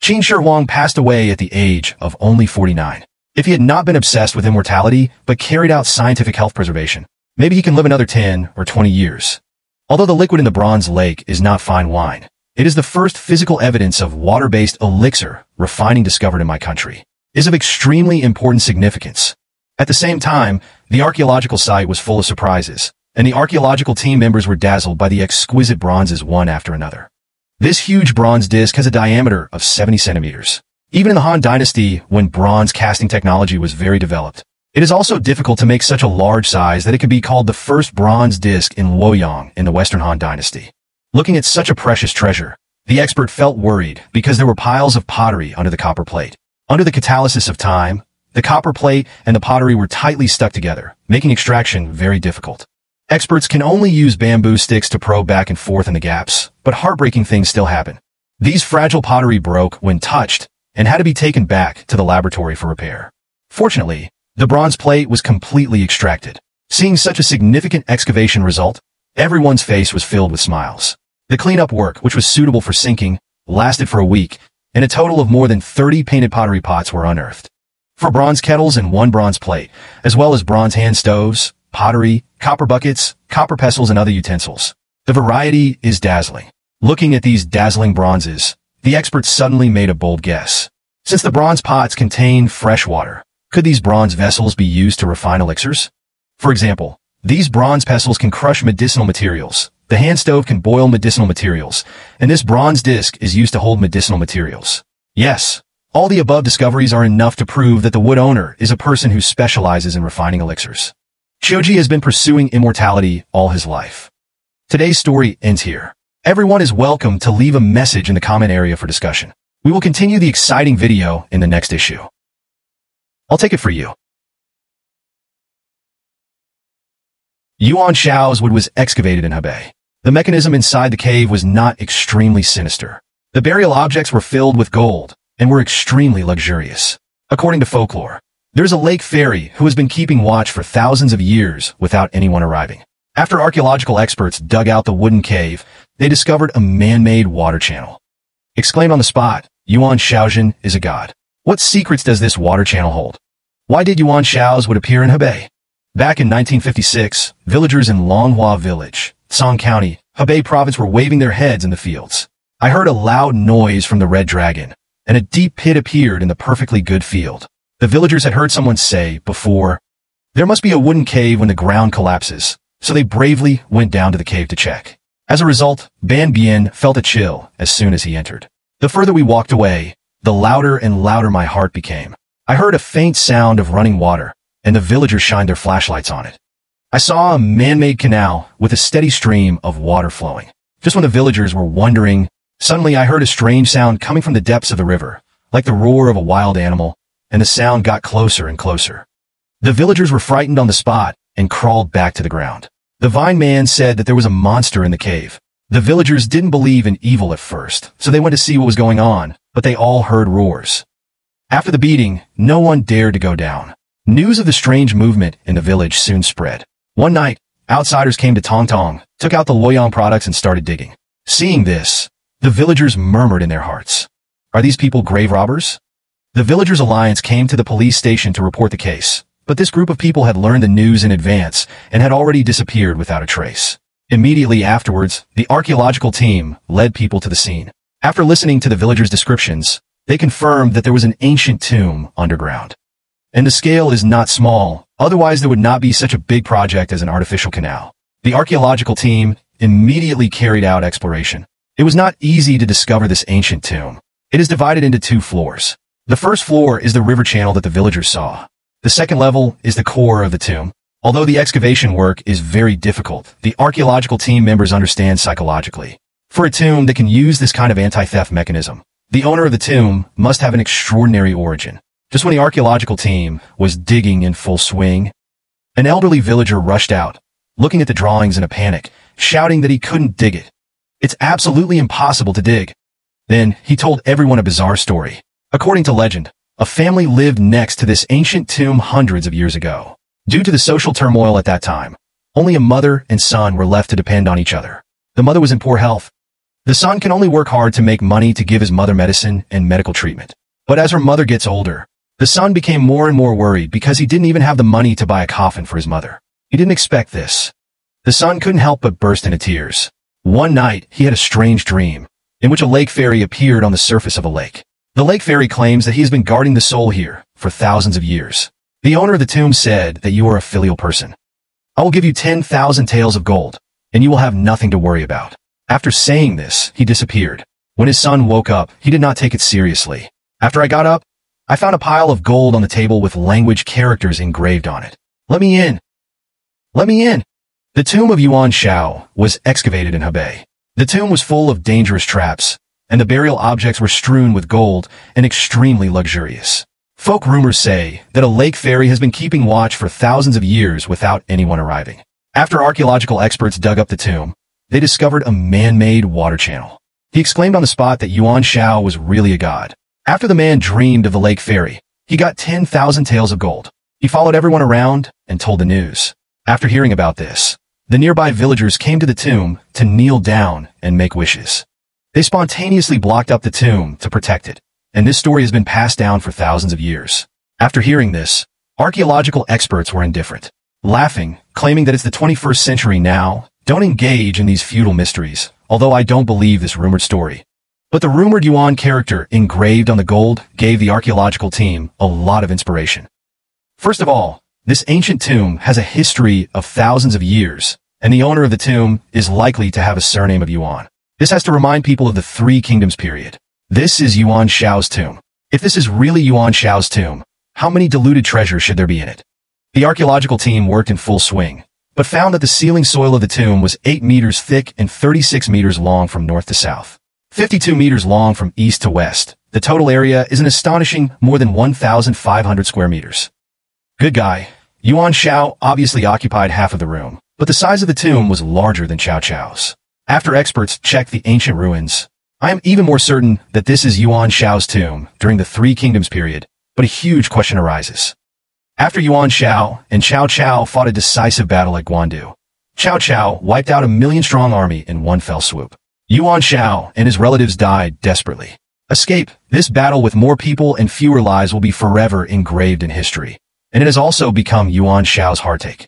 S1: Qin Shihuang passed away at the age of only 49. If he had not been obsessed with immortality, but carried out scientific health preservation, maybe he can live another 10 or 20 years. Although the liquid in the bronze lake is not fine wine, It is the first physical evidence of water-based elixir refining discovered in my country. It is of extremely important significance. At the same time, the archaeological site was full of surprises, and the archaeological team members were dazzled by the exquisite bronzes one after another. This huge bronze disc has a diameter of 70 centimeters. Even in the Han Dynasty, when bronze casting technology was very developed, it is also difficult to make such a large size that it could be called the first bronze disc in Luoyang in the Western Han Dynasty. Looking at such a precious treasure, the expert felt worried because there were piles of pottery under the copper plate. Under the catalysis of time, the copper plate and the pottery were tightly stuck together, making extraction very difficult. Experts can only use bamboo sticks to probe back and forth in the gaps, but heartbreaking things still happen. These fragile pottery broke when touched and had to be taken back to the laboratory for repair. Fortunately, the bronze plate was completely extracted. Seeing such a significant excavation result, everyone's face was filled with smiles. The cleanup work, which was suitable for sinking, lasted for a week, and a total of more than 30 painted pottery pots were unearthed. 4 bronze kettles and 1 bronze plate, as well as bronze hand stoves, pottery, copper buckets, copper pestles, and other utensils. The variety is dazzling. Looking at these dazzling bronzes, the experts suddenly made a bold guess. Since the bronze pots contain fresh water, could these bronze vessels be used to refine elixirs? For example, these bronze pestles can crush medicinal materials, the hand stove can boil medicinal materials, and this bronze disc is used to hold medicinal materials. Yes, all the above discoveries are enough to prove that the wood owner is a person who specializes in refining elixirs. Shoji has been pursuing immortality all his life. Today's story ends here. Everyone is welcome to leave a message in the comment area for discussion. We will continue the exciting video in the next issue. I'll take it for you. Yuan Shao's wood was excavated in Hebei. The mechanism inside the cave was not extremely sinister. The burial objects were filled with gold and were extremely luxurious. According to folklore, there's a lake fairy who has been keeping watch for thousands of years without anyone arriving. After archaeological experts dug out the wooden cave, they discovered a man-made water channel. Exclaimed on the spot, Yuan Shaozhen is a god. What secrets does this water channel hold? Why did Yuan Shao's would appear in Hebei? Back in 1956, villagers in Longhua Village, Song County, Hebei Province were waving their heads in the fields. I heard a loud noise from the red dragon, and a deep pit appeared in the perfectly good field. The villagers had heard someone say before, there must be a wooden cave when the ground collapses, so they bravely went down to the cave to check. As a result, Ban Bien felt a chill as soon as he entered. The further we walked away, the louder and louder my heart became. I heard a faint sound of running water, and the villagers shined their flashlights on it. I saw a man-made canal with a steady stream of water flowing. Just when the villagers were wondering, suddenly I heard a strange sound coming from the depths of the river, like the roar of a wild animal, and the sound got closer and closer. The villagers were frightened on the spot and crawled back to the ground. The vine man said that there was a monster in the cave. The villagers didn't believe in evil at first, so they went to see what was going on, but they all heard roars. After the beating, no one dared to go down. News of the strange movement in the village soon spread. One night, outsiders came to Tongtong, took out the Luoyang products and started digging. Seeing this, the villagers murmured in their hearts. Are these people grave robbers? The Villagers Alliance came to the police station to report the case, but this group of people had learned the news in advance and had already disappeared without a trace. Immediately afterwards, the archaeological team led people to the scene. After listening to the villagers' descriptions, they confirmed that there was an ancient tomb underground. And the scale is not small, otherwise there would not be such a big project as an artificial canal. The archaeological team immediately carried out exploration. It was not easy to discover this ancient tomb. It is divided into 2 floors. The first floor is the river channel that the villagers saw. The second level is the core of the tomb. Although the excavation work is very difficult, the archaeological team members understand psychologically. For a tomb that can use this kind of anti-theft mechanism, the owner of the tomb must have an extraordinary origin. Just when the archaeological team was digging in full swing, an elderly villager rushed out, looking at the drawings in a panic, shouting that he couldn't dig it. It's absolutely impossible to dig. Then he told everyone a bizarre story. According to legend, a family lived next to this ancient tomb hundreds of years ago. Due to the social turmoil at that time, only a mother and son were left to depend on each other. The mother was in poor health. The son can only work hard to make money to give his mother medicine and medical treatment. But as her mother gets older, the son became more and more worried because he didn't even have the money to buy a coffin for his mother. He didn't expect this. The son couldn't help but burst into tears. One night, he had a strange dream. in which a lake fairy appeared on the surface of a lake. The lake fairy claims that he has been guarding the soul here for thousands of years. The owner of the tomb said that you are a filial person. I will give you 10,000 taels of gold, and you will have nothing to worry about. After saying this, he disappeared. When his son woke up, he did not take it seriously. After I got up, I found a pile of gold on the table with language characters engraved on it. Let me in. Let me in. The tomb of Yuan Shao was excavated in Hebei. The tomb was full of dangerous traps, and the burial objects were strewn with gold and extremely luxurious. Folk rumors say that a lake fairy has been keeping watch for thousands of years without anyone arriving. After archaeological experts dug up the tomb, they discovered a man-made water channel. He exclaimed on the spot that Yuan Shao was really a god. After the man dreamed of the lake fairy, he got 10,000 taels of gold. He followed everyone around and told the news. After hearing about this, the nearby villagers came to the tomb to kneel down and make wishes. They spontaneously blocked up the tomb to protect it, and this story has been passed down for thousands of years. After hearing this, archaeological experts were indifferent, laughing, claiming that it's the 21st century now. Don't engage in these feudal mysteries, although I don't believe this rumored story. But the rumored Yuan character engraved on the gold gave the archaeological team a lot of inspiration. First of all, this ancient tomb has a history of thousands of years, and the owner of the tomb is likely to have a surname of Yuan. This has to remind people of the Three Kingdoms period. This is Yuan Shao's tomb. If this is really Yuan Shao's tomb, how many diluted treasures should there be in it? The archaeological team worked in full swing, but found that the ceiling soil of the tomb was 8 meters thick and 36 meters long from north to south, 52 meters long from east to west. The total area is an astonishing more than 1,500 square meters. Good guy. Yuan Shao obviously occupied half of the room, but the size of the tomb was larger than Cao Cao's. After experts checked the ancient ruins, I am even more certain that this is Yuan Shao's tomb during the Three Kingdoms period, but a huge question arises. After Yuan Shao and Cao Cao fought a decisive battle at Guandu, Cao Cao wiped out a million-strong army in one fell swoop. Yuan Shao and his relatives died desperately. Escape. This battle with more people and fewer lives will be forever engraved in history, and it has also become Yuan Shao's heartache.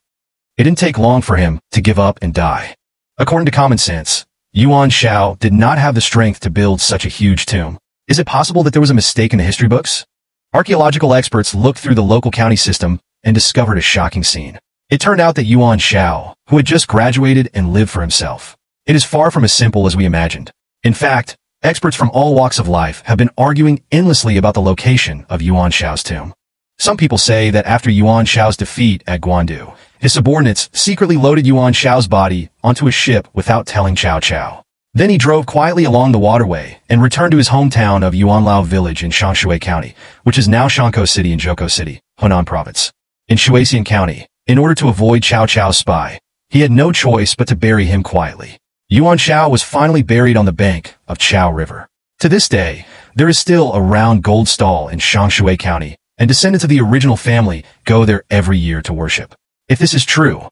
S1: It didn't take long for him to give up and die. According to common sense, Yuan Shao did not have the strength to build such a huge tomb. Is it possible that there was a mistake in the history books? Archaeological experts looked through the local county system and discovered a shocking scene. It turned out that Yuan Shao, who had just graduated and lived for himself, it is far from as simple as we imagined. In fact, experts from all walks of life have been arguing endlessly about the location of Yuan Shao's tomb. Some people say that after Yuan Shao's defeat at Guandu, his subordinates secretly loaded Yuan Shao's body onto a ship without telling Cao Cao. Then he drove quietly along the waterway and returned to his hometown of Yuanlao village in Shangshui County, which is now Shangkou City and Zhoukou City, Hunan Province. In Shuixian County, in order to avoid Cao Cao's spy, he had no choice but to bury him quietly. Yuan Shao was finally buried on the bank of Chao River. To this day, there is still a round gold stall in Shangshui County, and descendants of the original family go there every year to worship. If this is true,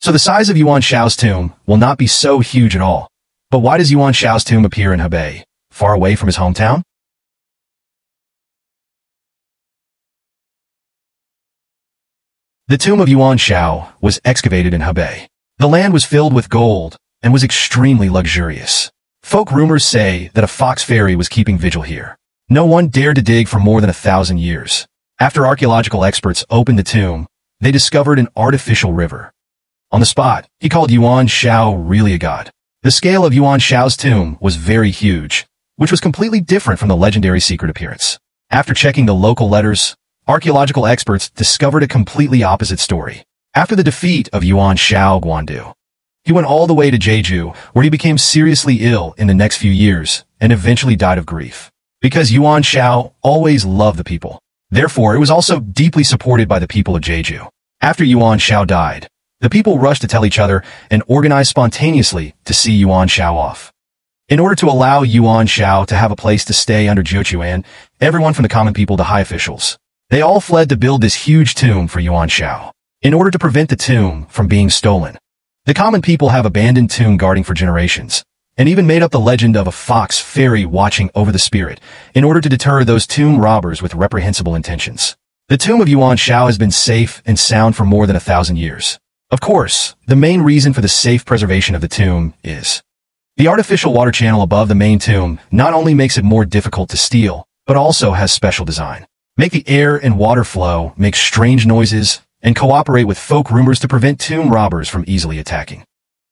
S1: so the size of Yuan Shao's tomb will not be so huge at all. But why does Yuan Shao's tomb appear in Hebei, far away from his hometown? The tomb of Yuan Shao was excavated in Hebei. The land was filled with gold and was extremely luxurious. Folk rumors say that a fox fairy was keeping vigil here. No one dared to dig for more than 1,000 years. After archaeological experts opened the tomb, they discovered an artificial river. On the spot, he called Yuan Shao really a god. The scale of Yuan Shao's tomb was very huge, which was completely different from the legendary secret appearance. After checking the local letters, archaeological experts discovered a completely opposite story. After the defeat of Yuan Shao Guandu, he went all the way to Jeju, where he became seriously ill in the next few years and eventually died of grief. Because Yuan Shao always loved the people. Therefore, it was also deeply supported by the people of Jeju. After Yuan Shao died, the people rushed to tell each other and organized spontaneously to see Yuan Shao off. In order to allow Yuan Shao to have a place to stay under Jiuquan, everyone from the common people to high officials, they all fled to build this huge tomb for Yuan Shao. In order to prevent the tomb from being stolen, the common people have abandoned tomb guarding for generations, and even made up the legend of a fox fairy watching over the spirit in order to deter those tomb robbers with reprehensible intentions. The tomb of Yuan Shao has been safe and sound for more than 1,000 years. Of course, the main reason for the safe preservation of the tomb is The artificial water channel above the main tomb not only makes it more difficult to steal, but also has special design. Make the air and water flow, make strange noises, and cooperate with folk rumors to prevent tomb robbers from easily attacking.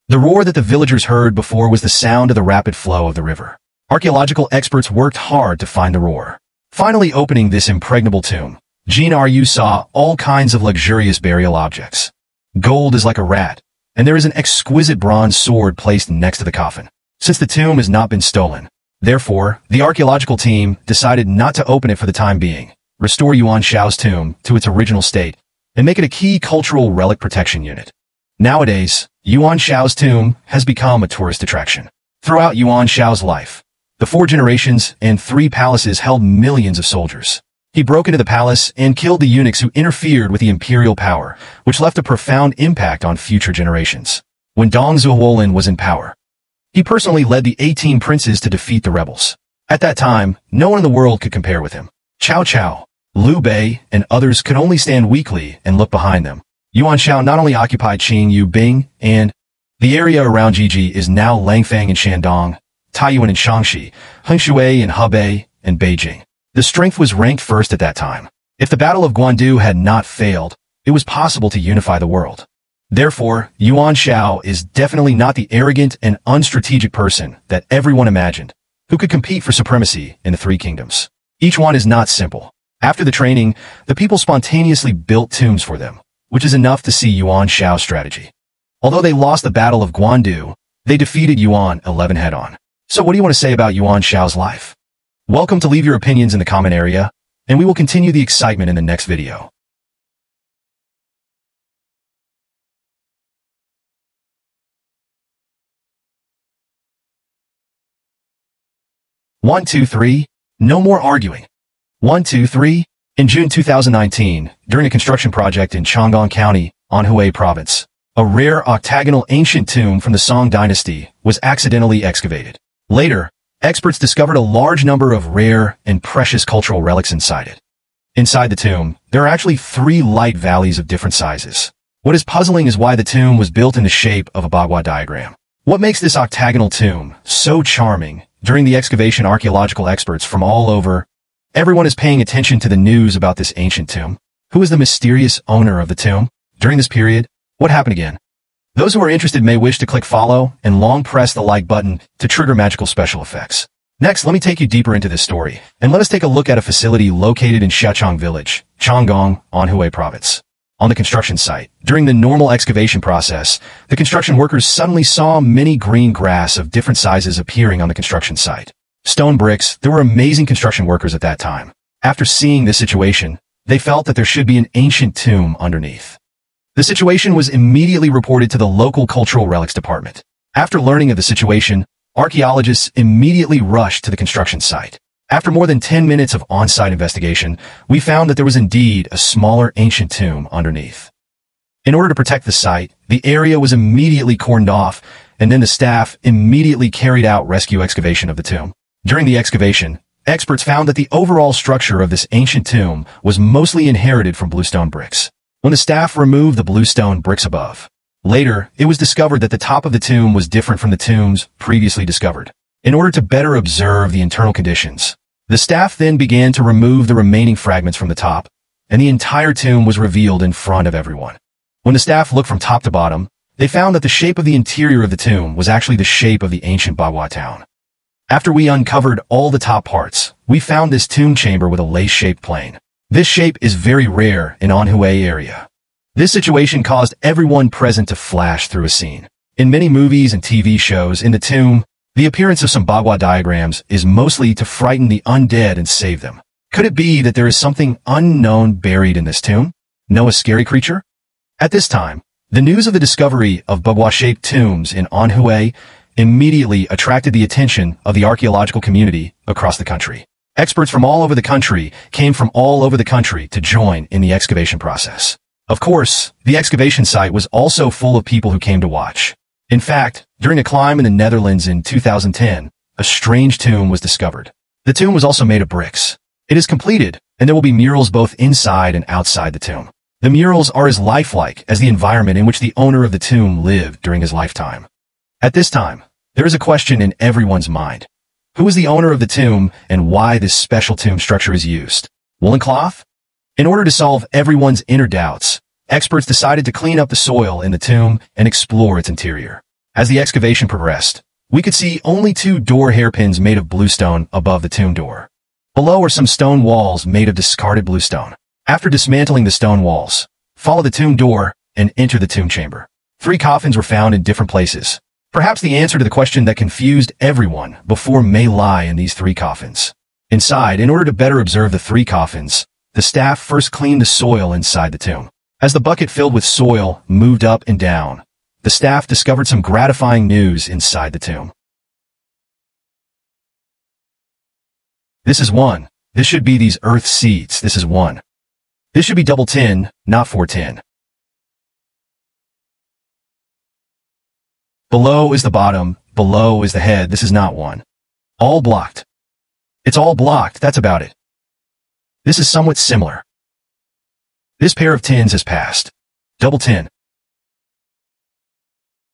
S1: The roar that the villagers heard before was the sound of the rapid flow of the river. Archaeological experts worked hard to find the roar. Finally opening this impregnable tomb, Qin Shihuang saw all kinds of luxurious burial objects. Gold is like a rat, and there is an exquisite bronze sword placed next to the coffin. Since the tomb has not been stolen, therefore, the archaeological team decided not to open it for the time being, restore Yuan Shao's tomb to its original state, and make it a key cultural relic protection unit. Nowadays, Yuan Shao's tomb has become a tourist attraction. Throughout Yuan Shao's life, the 4 generations and 3 palaces held millions of soldiers. He broke into the palace and killed the eunuchs who interfered with the imperial power, which left a profound impact on future generations. When Dong Zhuolin was in power, he personally led the 18 princes to defeat the rebels. At that time, no one in the world could compare with him. Cao Cao, Liu Bei, and others could only stand weakly and look behind them. Yuan Shao not only occupied Qing Bing, and the area around Jiji is now Langfang and Shandong, Taiyuan and Shaanxi, Hengshui and Hebei, and Beijing. The strength was ranked first at that time. If the Battle of Guandu had not failed, it was possible to unify the world. Therefore, Yuan Shao is definitely not the arrogant and unstrategic person that everyone imagined, who could compete for supremacy in the 3 kingdoms. Each one is not simple. After the training, the people spontaneously built tombs for them, which is enough to see Yuan Shao's strategy. Although they lost the Battle of Guandu, they defeated Yuan 11 head-on. So what do you want to say about Yuan Shao's life? Welcome to leave your opinions in the comment area, and we will continue the excitement in the next video. One, two, three. No more arguing. 1, 2, 3. In June 2019, during a construction project in Chang'an County, Anhui Province, a rare octagonal ancient tomb from the Song Dynasty was accidentally excavated. Later, experts discovered a large number of rare and precious cultural relics inside it. Inside the tomb, there are actually 3 light valleys of different sizes. What is puzzling is why the tomb was built in the shape of a Bagua diagram. What makes this octagonal tomb so charming? During the excavation, archaeological experts from all over, everyone is paying attention to the news about this ancient tomb. Who is the mysterious owner of the tomb? During this period, what happened again? Those who are interested may wish to click follow and long press the like button to trigger magical special effects. Next, let me take you deeper into this story, and let us take a look at a facility located in Xiachang Village, Chang'an, Anhui Province. On the construction site, during the normal excavation process, the construction workers suddenly saw many green grass of different sizes appearing on the construction site. Stone bricks, there were amazing construction workers at that time. After seeing this situation, they felt that there should be an ancient tomb underneath. The situation was immediately reported to the local cultural relics department. After learning of the situation, archaeologists immediately rushed to the construction site. After more than 10 minutes of on-site investigation, we found that there was indeed a smaller ancient tomb underneath. In order to protect the site, the area was immediately cordoned off, and then the staff immediately carried out rescue excavation of the tomb. During the excavation, experts found that the overall structure of this ancient tomb was mostly inherited from bluestone bricks. When the staff removed the bluestone bricks above, later, it was discovered that the top of the tomb was different from the tombs previously discovered. In order to better observe the internal conditions, the staff then began to remove the remaining fragments from the top, and the entire tomb was revealed in front of everyone. When the staff looked from top to bottom, they found that the shape of the interior of the tomb was actually the shape of the ancient Bagua town. After we uncovered all the top parts, we found this tomb chamber with a lace-shaped plane. This shape is very rare in Anhui area. This situation caused everyone present to flash through a scene. In many movies and TV shows, in the tomb, the appearance of some Bagua diagrams is mostly to frighten the undead and save them. Could it be that there is something unknown buried in this tomb? No, a scary creature? At this time, the news of the discovery of Bagua-shaped tombs in Anhui immediately attracted the attention of the archaeological community across the country. Experts from all over the country came from all over the country to join in the excavation process. Of course, the excavation site was also full of people who came to watch. In fact, during a climb in the Netherlands in 2010, a strange tomb was discovered. The tomb was also made of bricks. It is completed, and there will be murals both inside and outside the tomb. The murals are as lifelike as the environment in which the owner of the tomb lived during his lifetime. At this time, There is a question in everyone's mind. Who is the owner of the tomb and why this special tomb structure is used? Woolen cloth? In order to solve everyone's inner doubts, experts decided to clean up the soil in the tomb and explore its interior. As the excavation progressed, we could see only 2 door hairpins made of bluestone above the tomb door. Below are some stone walls made of discarded bluestone. After dismantling the stone walls, follow the tomb door and enter the tomb chamber. 3 coffins were found in different places. Perhaps the answer to the question that confused everyone before may lie in these 3 coffins. Inside, in order to better observe the 3 coffins, the staff first cleaned the soil inside the tomb. As the bucket filled with soil moved up and down, the staff discovered some gratifying news inside the tomb. This is 1. This should be these earth seeds. This is 1. This should be double 10, not 410. Below is the bottom, below is the head. This is not 1. All blocked. It's all blocked, that's about it. This is somewhat similar. This pair of 10s has passed. Double 10.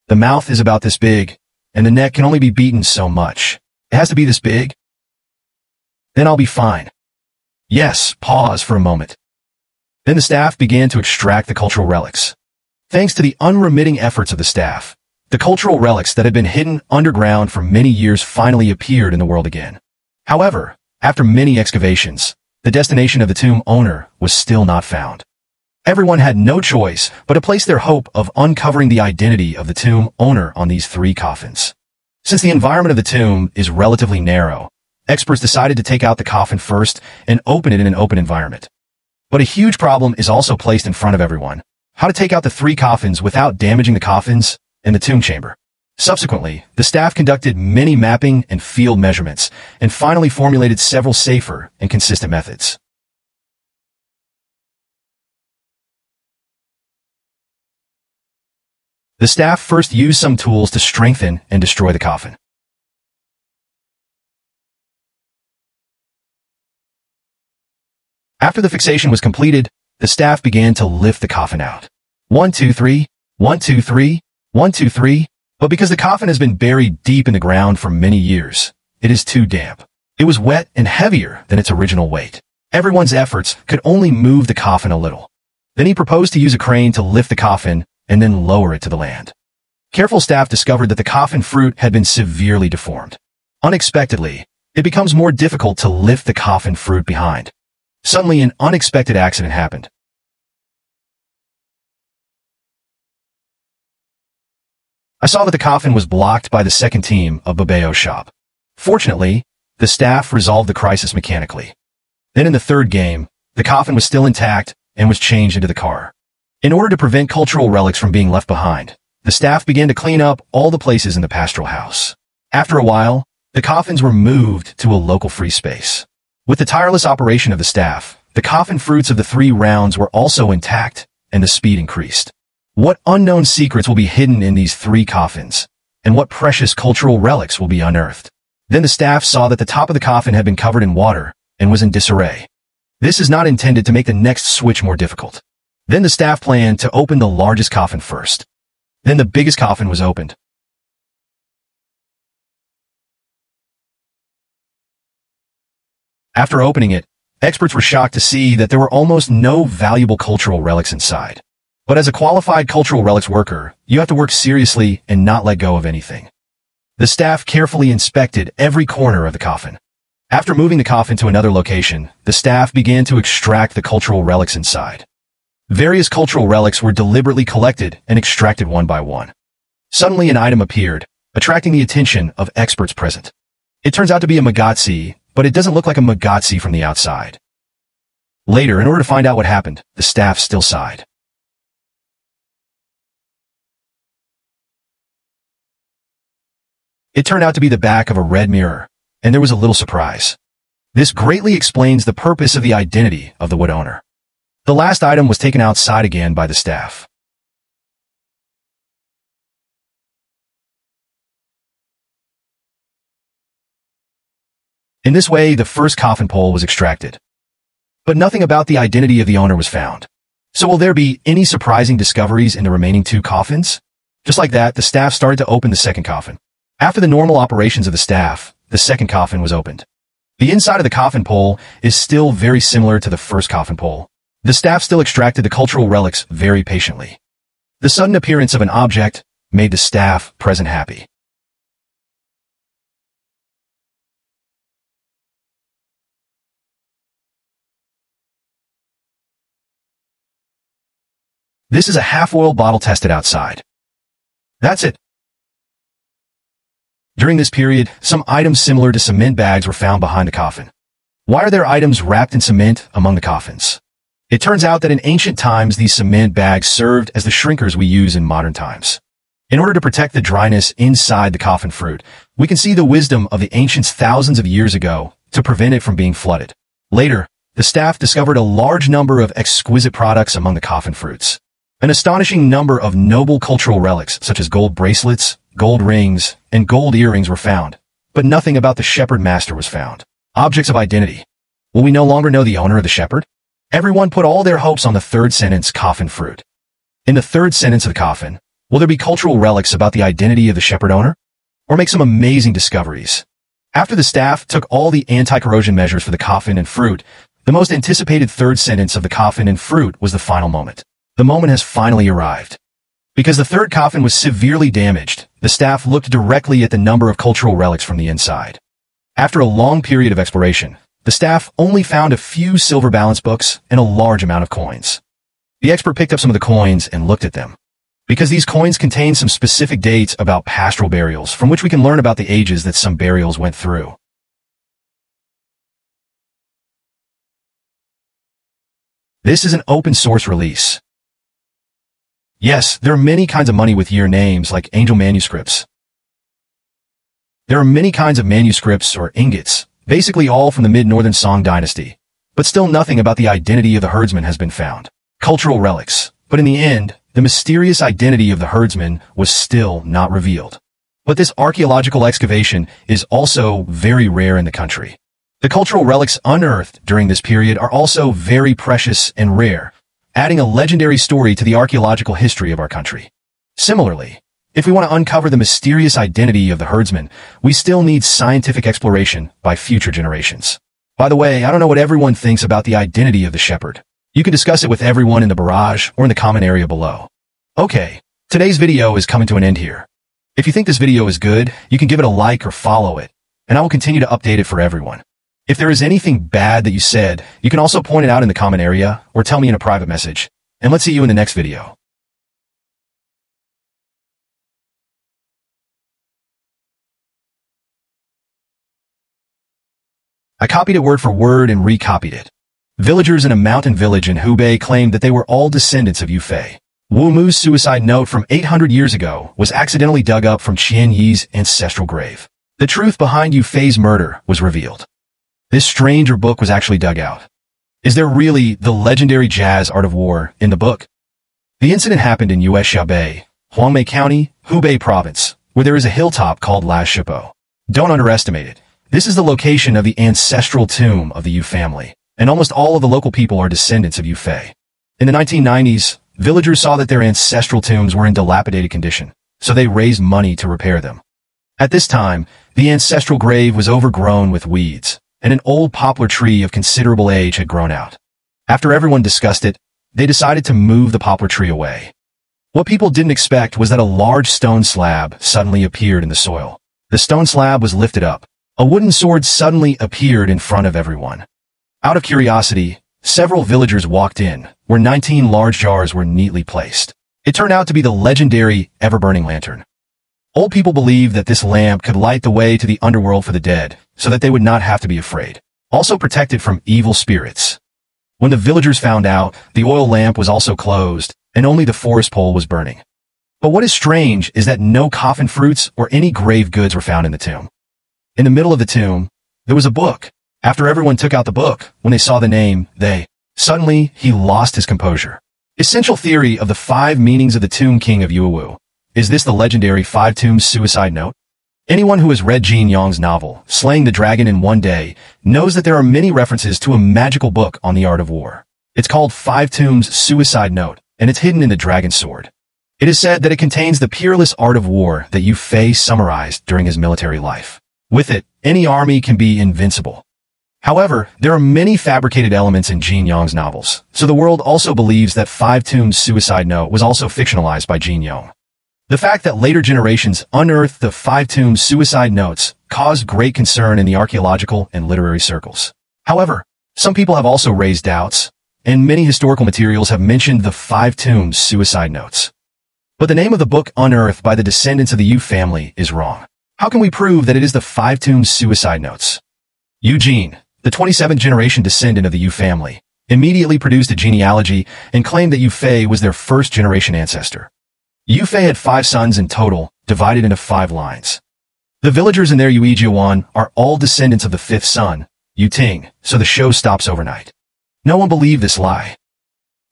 S1: The mouth is about this big, and the neck can only be beaten so much. It has to be this big. Then I'll be fine. Yes, pause for a moment. Then the staff began to extract the cultural relics. Thanks to the unremitting efforts of the staff, the cultural relics that had been hidden underground for many years finally appeared in the world again. However, after many excavations, the destination of the tomb owner was still not found. Everyone had no choice but to place their hope of uncovering the identity of the tomb owner on these 3 coffins. Since the environment of the tomb is relatively narrow, experts decided to take out the coffin first and open it in an open environment. But a huge problem is also placed in front of everyone: how to take out the 3 coffins without damaging the coffins in the tomb chamber. Subsequently, the staff conducted many mapping and field measurements and finally formulated several safer and consistent methods. The staff first used some tools to strengthen and destroy the coffin. After the fixation was completed, the staff began to lift the coffin out. 1, 2, 3, 1, 2, 3, 1, 2, 3. But because the coffin has been buried deep in the ground for many years, it is too damp. It was wet and heavier than its original weight. Everyone's efforts could only move the coffin a little. Then he proposed to use a crane to lift the coffin and then lower it to the land. Careful staff discovered that the coffin fruit had been severely deformed. Unexpectedly, it becomes more difficult to lift the coffin fruit behind. Suddenly, an unexpected accident happened. I saw that the coffin was blocked by the second team of Babao's shop. Fortunately, the staff resolved the crisis mechanically. Then in the third game, the coffin was still intact and was changed into the car. In order to prevent cultural relics from being left behind, the staff began to clean up all the places in the pastoral house. After a while, the coffins were moved to a local free space. With the tireless operation of the staff, the coffin fruits of the 3 rounds were also intact, and the speed increased. What unknown secrets will be hidden in these 3 coffins, and what precious cultural relics will be unearthed? Then the staff saw that the top of the coffin had been covered in water and was in disarray. This is not intended to make the next switch more difficult. Then the staff planned to open the largest coffin first. Then the biggest coffin was opened. After opening it, experts were shocked to see that there were almost no valuable cultural relics inside. But as a qualified cultural relics worker, you have to work seriously and not let go of anything. The staff carefully inspected every corner of the coffin. After moving the coffin to another location, the staff began to extract the cultural relics inside. Various cultural relics were deliberately collected and extracted one by one. Suddenly an item appeared, attracting the attention of experts present. It turns out to be a magazine, but it doesn't look like a magazine from the outside. Later, in order to find out what happened, the staff still sighed. It turned out to be the back of a red mirror, and there was a little surprise. This greatly explains the purpose of the identity of the wood owner. The last item was taken outside again by the staff. In this way, the first coffin pole was extracted. But nothing about the identity of the owner was found. So will there be any surprising discoveries in the remaining 2 coffins? Just like that, the staff started to open the second coffin. After the normal operations of the staff, the second coffin was opened. The inside of the coffin pole is still very similar to the first coffin pole. The staff still extracted the cultural relics very patiently. The sudden appearance of an object made the staff present happy. This is a half-oiled bottle tested outside. That's it. During this period, some items similar to cement bags were found behind the coffin. Why are there items wrapped in cement among the coffins? It turns out that in ancient times, these cement bags served as the shrinkers we use in modern times. In order to protect the dryness inside the coffin fruit, we can see the wisdom of the ancients thousands of years ago to prevent it from being flooded. Later, the staff discovered a large number of exquisite products among the coffin fruits. An astonishing number of noble cultural relics, such as gold bracelets, gold rings, and gold earrings were found, but nothing about the shepherd master was found. Objects of identity. Will we no longer know the owner of the shepherd? Everyone put all their hopes on the third sentence coffin fruit. In the third sentence of the coffin, will there be cultural relics about the identity of the shepherd owner? Or make some amazing discoveries? After the staff took all the anti-corrosion measures for the coffin and fruit, the most anticipated third sentence of the coffin and fruit was the final moment. The moment has finally arrived. Because the third coffin was severely damaged, the staff looked directly at the number of cultural relics from the inside. After a long period of exploration, the staff only found a few silver balance books and a large amount of coins. The expert picked up some of the coins and looked at them. Because these coins contain some specific dates about pastoral burials, from which we can learn about the ages that some burials went through. This is an open source release. Yes, there are many kinds of money with year names like angel manuscripts. There are many kinds of manuscripts or ingots, basically all from the mid-northern Song dynasty, but still nothing about the identity of the herdsman has been found. Cultural relics, but in the end, the mysterious identity of the herdsman was still not revealed. But this archaeological excavation is also very rare in the country. The cultural relics unearthed during this period are also very precious and rare, adding a legendary story to the archaeological history of our country. Similarly, if we want to uncover the mysterious identity of the herdsman, we still need scientific exploration by future generations. By the way, I don't know what everyone thinks about the identity of the shepherd. You can discuss it with everyone in the barrage or in the comment area below. Okay, today's video is coming to an end here. If you think this video is good, you can give it a like or follow it, and I will continue to update it for everyone. If there is anything bad that you said, you can also point it out in the comment area or tell me in a private message. And let's see you in the next video. I copied it word for word and recopied it. Villagers in a mountain village in Hubei claimed that they were all descendants of Yu Fei. Wu Mu's suicide note from 800 years ago was accidentally dug up from Qian Yi's ancestral grave. The truth behind Yu Fei's murder was revealed. This stranger book was actually dug out. Is there really the legendary jazz art of war in the book? The incident happened in U.S. Xiaobei, Huangmei County, Hubei Province, where there is a hilltop called La Shipo. Don't underestimate it. This is the location of the ancestral tomb of the Yu family, and almost all of the local people are descendants of Yu Fei. In the 1990s, villagers saw that their ancestral tombs were in dilapidated condition, so they raised money to repair them. At this time, the ancestral grave was overgrown with weeds, and an old poplar tree of considerable age had grown out. After everyone discussed it, they decided to move the poplar tree away. What people didn't expect was that a large stone slab suddenly appeared in the soil. The stone slab was lifted up. A wooden sword suddenly appeared in front of everyone. Out of curiosity, several villagers walked in, where 19 large jars were neatly placed. It turned out to be the legendary ever-burning lantern. Old people believed that this lamp could light the way to the underworld for the dead, so that they would not have to be afraid. Also protected from evil spirits. When the villagers found out, the oil lamp was also closed, and only the forest pole was burning. But what is strange is that no coffin fruits or any grave goods were found in the tomb. In the middle of the tomb, there was a book. After everyone took out the book, when they saw the name, suddenly, he lost his composure. Essential theory of the 5 meanings of the Tomb King of Yuwu. Is this the legendary 5 Tombs suicide note? Anyone who has read Jin Yang's novel, Slaying the Dragon in One Day, knows that there are many references to a magical book on the art of war. It's called 5 Tombs Suicide Note, and it's hidden in the dragon sword. It is said that it contains the peerless art of war that Yu Fei summarized during his military life. With it, any army can be invincible. However, there are many fabricated elements in Qin Yong's novels, so the world also believes that Five Tombs' suicide note was also fictionalized by Qin Yong. The fact that later generations unearthed the Five Tombs' suicide notes caused great concern in the archaeological and literary circles. However, some people have also raised doubts, and many historical materials have mentioned the Five Tombs' suicide notes. But the name of the book unearthed by the descendants of the Yu family is wrong. How can we prove that it is the Five Tombs' suicide notes? Eugene, the 27th generation descendant of the Yu family, immediately produced a genealogy and claimed that Yu Fei was their first generation ancestor. Yu Fei had 5 sons in total, divided into 5 lines. The villagers in their Yu Jiuan are all descendants of the 5th son, Yu Ting, so the show stops overnight. No one believed this lie.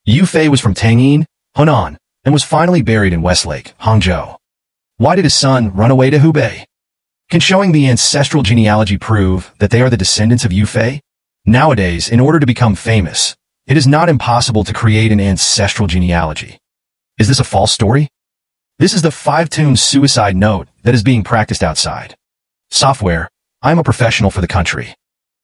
S1: Yu Fei was from Tangyin, Hunan, and was finally buried in Westlake, Hangzhou. Why did his son run away to Hubei? Can showing the ancestral genealogy prove that they are the descendants of Yu Fei? Nowadays, in order to become famous, it is not impossible to create an ancestral genealogy. Is this a false story? This is the Five Tombs suicide note that is being practiced outside. Software, I am a professional for the country.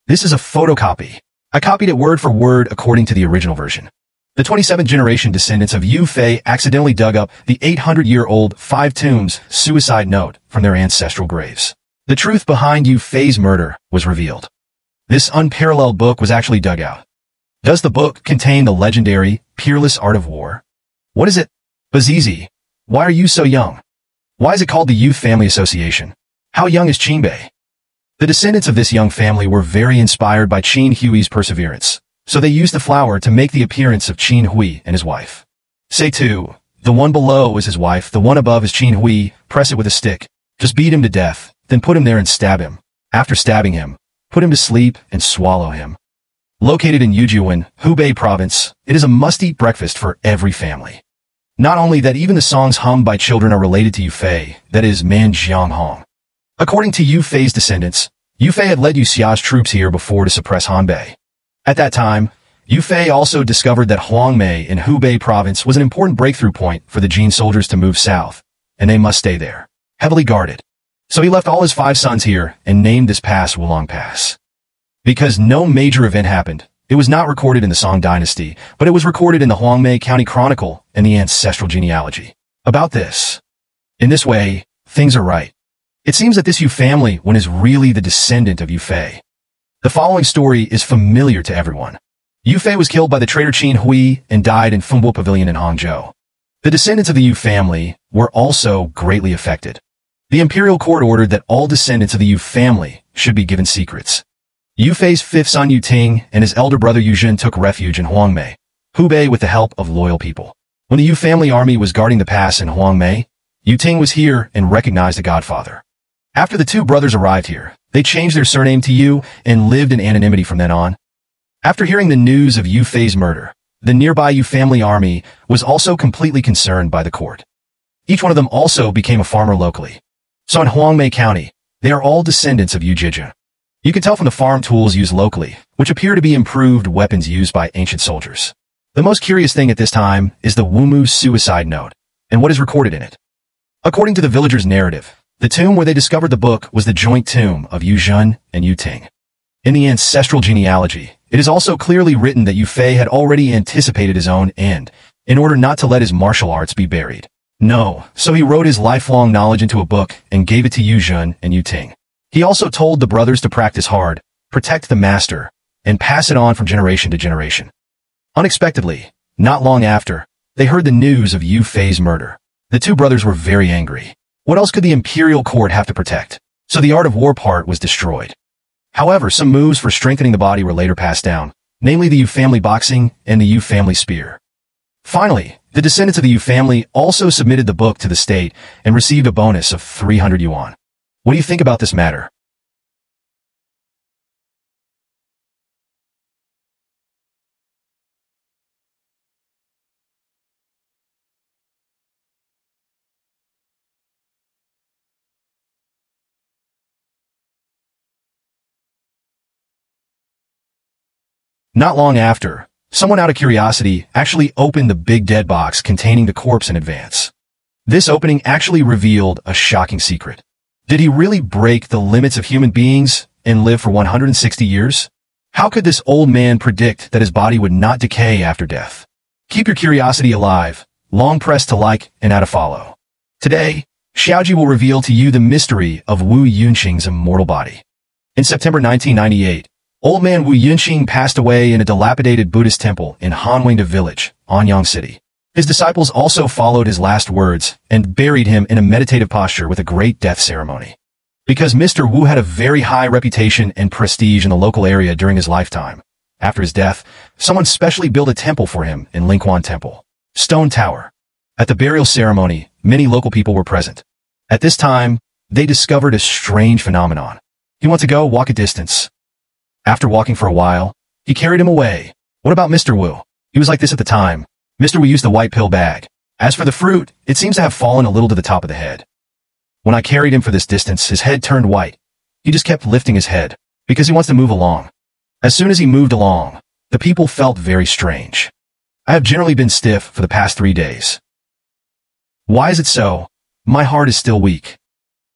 S1: This is a photocopy. I copied it word for word according to the original version. The 27th generation descendants of Yu Fei accidentally dug up the 800-year-old Five Tombs suicide note from their ancestral graves. The truth behind Yu Fei's murder was revealed. This unparalleled book was actually dug out. Does the book contain the legendary, peerless art of war? What is it? Bazizi, why are you so young? Why is it called the Yu Family Association? How young is Qinbei? The descendants of this young family were very inspired by Qin Hui's perseverance, so they used the flower to make the appearance of Qin Hui and his wife. Say 2, the one below is his wife, the one above is Qin Hui, press it with a stick. Just beat him to death, then put him there and stab him. After stabbing him, put him to sleep and swallow him. Located in Yujiuan, Hubei province, it is a must-eat breakfast for every family. Not only that, even the songs hummed by children are related to Yu Fei, that is, Man Jiang Hong. According to Yu Fei's descendants, Yu Fei had led Yu Xia's troops here before to suppress Hanbei. At that time, Yu Fei also discovered that Huangmei in Hubei province was an important breakthrough point for the Jin soldiers to move south, and they must stay there, heavily guarded. So he left all his 5 sons here and named this pass Wulong Pass. Because no major event happened, it was not recorded in the Song dynasty, but it was recorded in the Huangmei County Chronicle and the ancestral genealogy. About this. In this way, things are right. It seems that this Yu family one is really the descendant of Yu Fei. The following story is familiar to everyone. Yu Fei was killed by the traitor Qin Hui and died in Fengbo Pavilion in Hangzhou. The descendants of the Yu family were also greatly affected. The imperial court ordered that all descendants of the Yu family should be given secrets. Yu Fei's 5th son Yu Ting and his elder brother Yu Jin took refuge in Huangmei, Hubei, with the help of loyal people. When the Yu family army was guarding the pass in Huangmei, Yu Ting was here and recognized the godfather. After the 2 brothers arrived here, they changed their surname to Yu and lived in anonymity from then on. After hearing the news of Yu Fei's murder, the nearby Yu family army was also completely concerned by the court. Each one of them also became a farmer locally. So in Huangmei County, they are all descendants of Yu Jijia. You can tell from the farm tools used locally, which appear to be improved weapons used by ancient soldiers. The most curious thing at this time is the Wumu suicide note, and what is recorded in it. According to the villagers' narrative, the tomb where they discovered the book was the joint tomb of Yu Jun and Yu Ting. In the ancestral genealogy, it is also clearly written that Yu Fei had already anticipated his own end, in order not to let his martial arts be buried. No, so he wrote his lifelong knowledge into a book and gave it to Yu Jun and Yu Ting. He also told the brothers to practice hard, protect the master, and pass it on from generation to generation. Unexpectedly, not long after, they heard the news of Yu Fei's murder. The 2 brothers were very angry. What else could the imperial court have to protect? So the art of war part was destroyed. However, some moves for strengthening the body were later passed down, namely the Yu family boxing and the Yu family spear. Finally, the descendants of the Yu family also submitted the book to the state and received a bonus of 300 yuan. What do you think about this matter? Not long after, someone out of curiosity actually opened the big dead box containing the corpse in advance. This opening actually revealed a shocking secret. Did he really break the limits of human beings and live for 160 years? How could this old man predict that his body would not decay after death? Keep your curiosity alive. Long press to like and add a follow. Today, Xiaoji will reveal to you the mystery of Wu Yunqing's immortal body. In September 1998, old man Wu Yunqing passed away in a dilapidated Buddhist temple in Hanwingde Village, Anyang City. His disciples also followed his last words and buried him in a meditative posture with a great death ceremony. Because Mr. Wu had a very high reputation and prestige in the local area during his lifetime, after his death, someone specially built a temple for him in Lingquan Temple, Stone Tower. At the burial ceremony, many local people were present. At this time, they discovered a strange phenomenon. He went to go walk a distance. After walking for a while, he carried him away. What about Mr. Wu? He was like this at the time. Mr. Wu used the white pill bag. As for the fruit, it seems to have fallen a little to the top of the head. When I carried him for this distance, his head turned white. He just kept lifting his head, because he wants to move along. As soon as he moved along, the people felt very strange. I have generally been stiff for the past 3 days. Why is it so? My heart is still weak.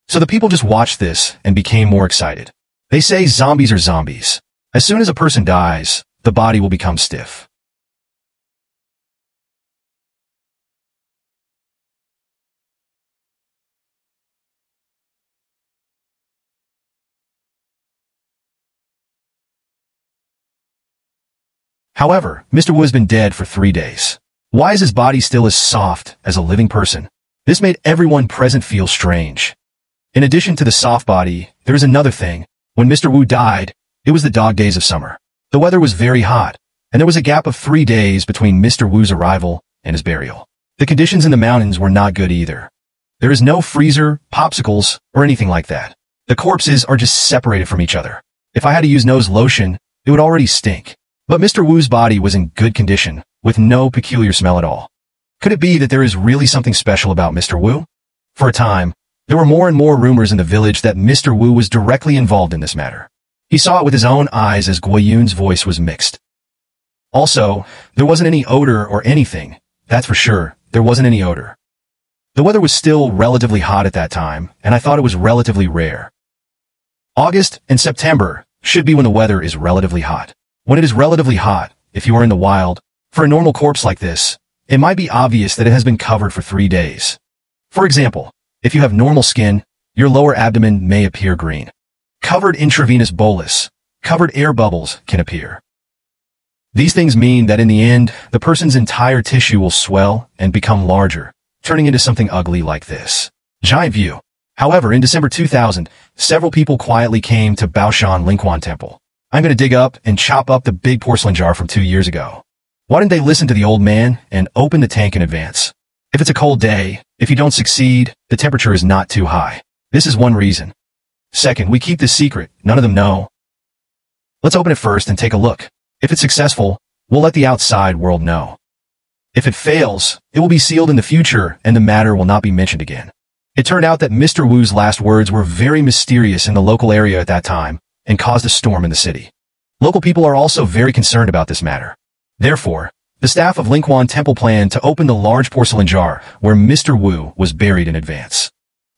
S1: So the people just watched this and became more excited. They say zombies are zombies. As soon as a person dies, the body will become stiff. However, Mr. Wu has been dead for 3 days. Why is his body still as soft as a living person? This made everyone present feel strange. In addition to the soft body, there is another thing. When Mr. Wu died, it was the dog days of summer. The weather was very hot, and there was a gap of 3 days between Mr. Wu's arrival and his burial. The conditions in the mountains were not good either. There is no freezer, popsicles, or anything like that. The corpses are just separated from each other. If I had to use nose lotion, it would already stink. But Mr. Wu's body was in good condition, with no peculiar smell at all. Could it be that there is really something special about Mr. Wu? For a time, there were more and more rumors in the village that Mr. Wu was directly involved in this matter. He saw it with his own eyes as Guoyun's voice was mixed. Also, there wasn't any odor or anything. That's for sure, there wasn't any odor. The weather was still relatively hot at that time, and I thought it was relatively rare. August and September should be when the weather is relatively hot. When it is relatively hot, if you are in the wild, for a normal corpse like this, it might be obvious that it has been covered for 3 days. For example, if you have normal skin, your lower abdomen may appear green. Covered intravenous bolus, covered air bubbles can appear. These things mean that in the end, the person's entire tissue will swell and become larger, turning into something ugly like this. Giant view. However, in December 2000, several people quietly came to Baoshan Lingquan Temple. I'm going to dig up and chop up the big porcelain jar from 2 years ago. Why didn't they listen to the old man and open the tank in advance? If it's a cold day, if you don't succeed, the temperature is not too high. This is one reason. Second, we keep this secret. None of them know. Let's open it first and take a look. If it's successful, we'll let the outside world know. If it fails, it will be sealed in the future and the matter will not be mentioned again. It turned out that Mr. Wu's last words were very mysterious in the local area at that time and caused a storm in the city. Local people are also very concerned about this matter. Therefore, the staff of Lingquan Temple planned to open the large porcelain jar where Mr. Wu was buried in advance.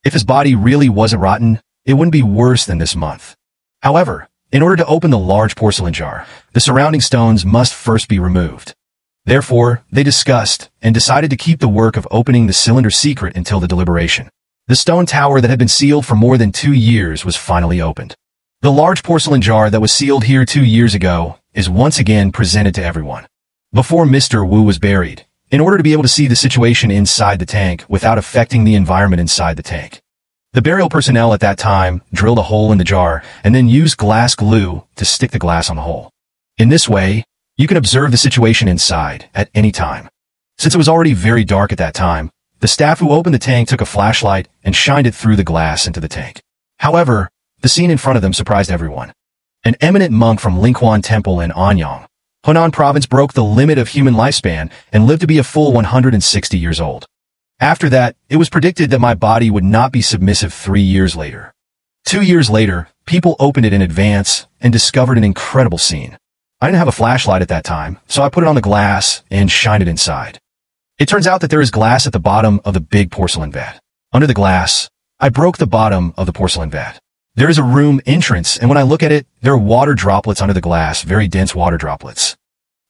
S1: If his body really wasn't rotten, it wouldn't be worse than this month. However, in order to open the large porcelain jar, the surrounding stones must first be removed. Therefore, they discussed and decided to keep the work of opening the cylinder secret until the deliberation. The stone tower that had been sealed for more than 2 years was finally opened. The large porcelain jar that was sealed here 2 years ago is once again presented to everyone. Before Mr. Wu was buried, in order to be able to see the situation inside the tank without affecting the environment inside the tank, the burial personnel at that time drilled a hole in the jar and then used glass glue to stick the glass on the hole. In this way, you can observe the situation inside at any time. Since it was already very dark at that time, the staff who opened the tank took a flashlight and shined it through the glass into the tank. However, the scene in front of them surprised everyone. An eminent monk from Lingquan Temple in Anyang, Hunan Province broke the limit of human lifespan and lived to be a full 160 years old. After that, it was predicted that my body would not be submissive 3 years later. 2 years later, people opened it in advance and discovered an incredible scene. I didn't have a flashlight at that time, so I put it on the glass and shined it inside. It turns out that there is glass at the bottom of the big porcelain vat. Under the glass, I broke the bottom of the porcelain vat. There is a room entrance, and when I look at it, there are water droplets under the glass, very dense water droplets.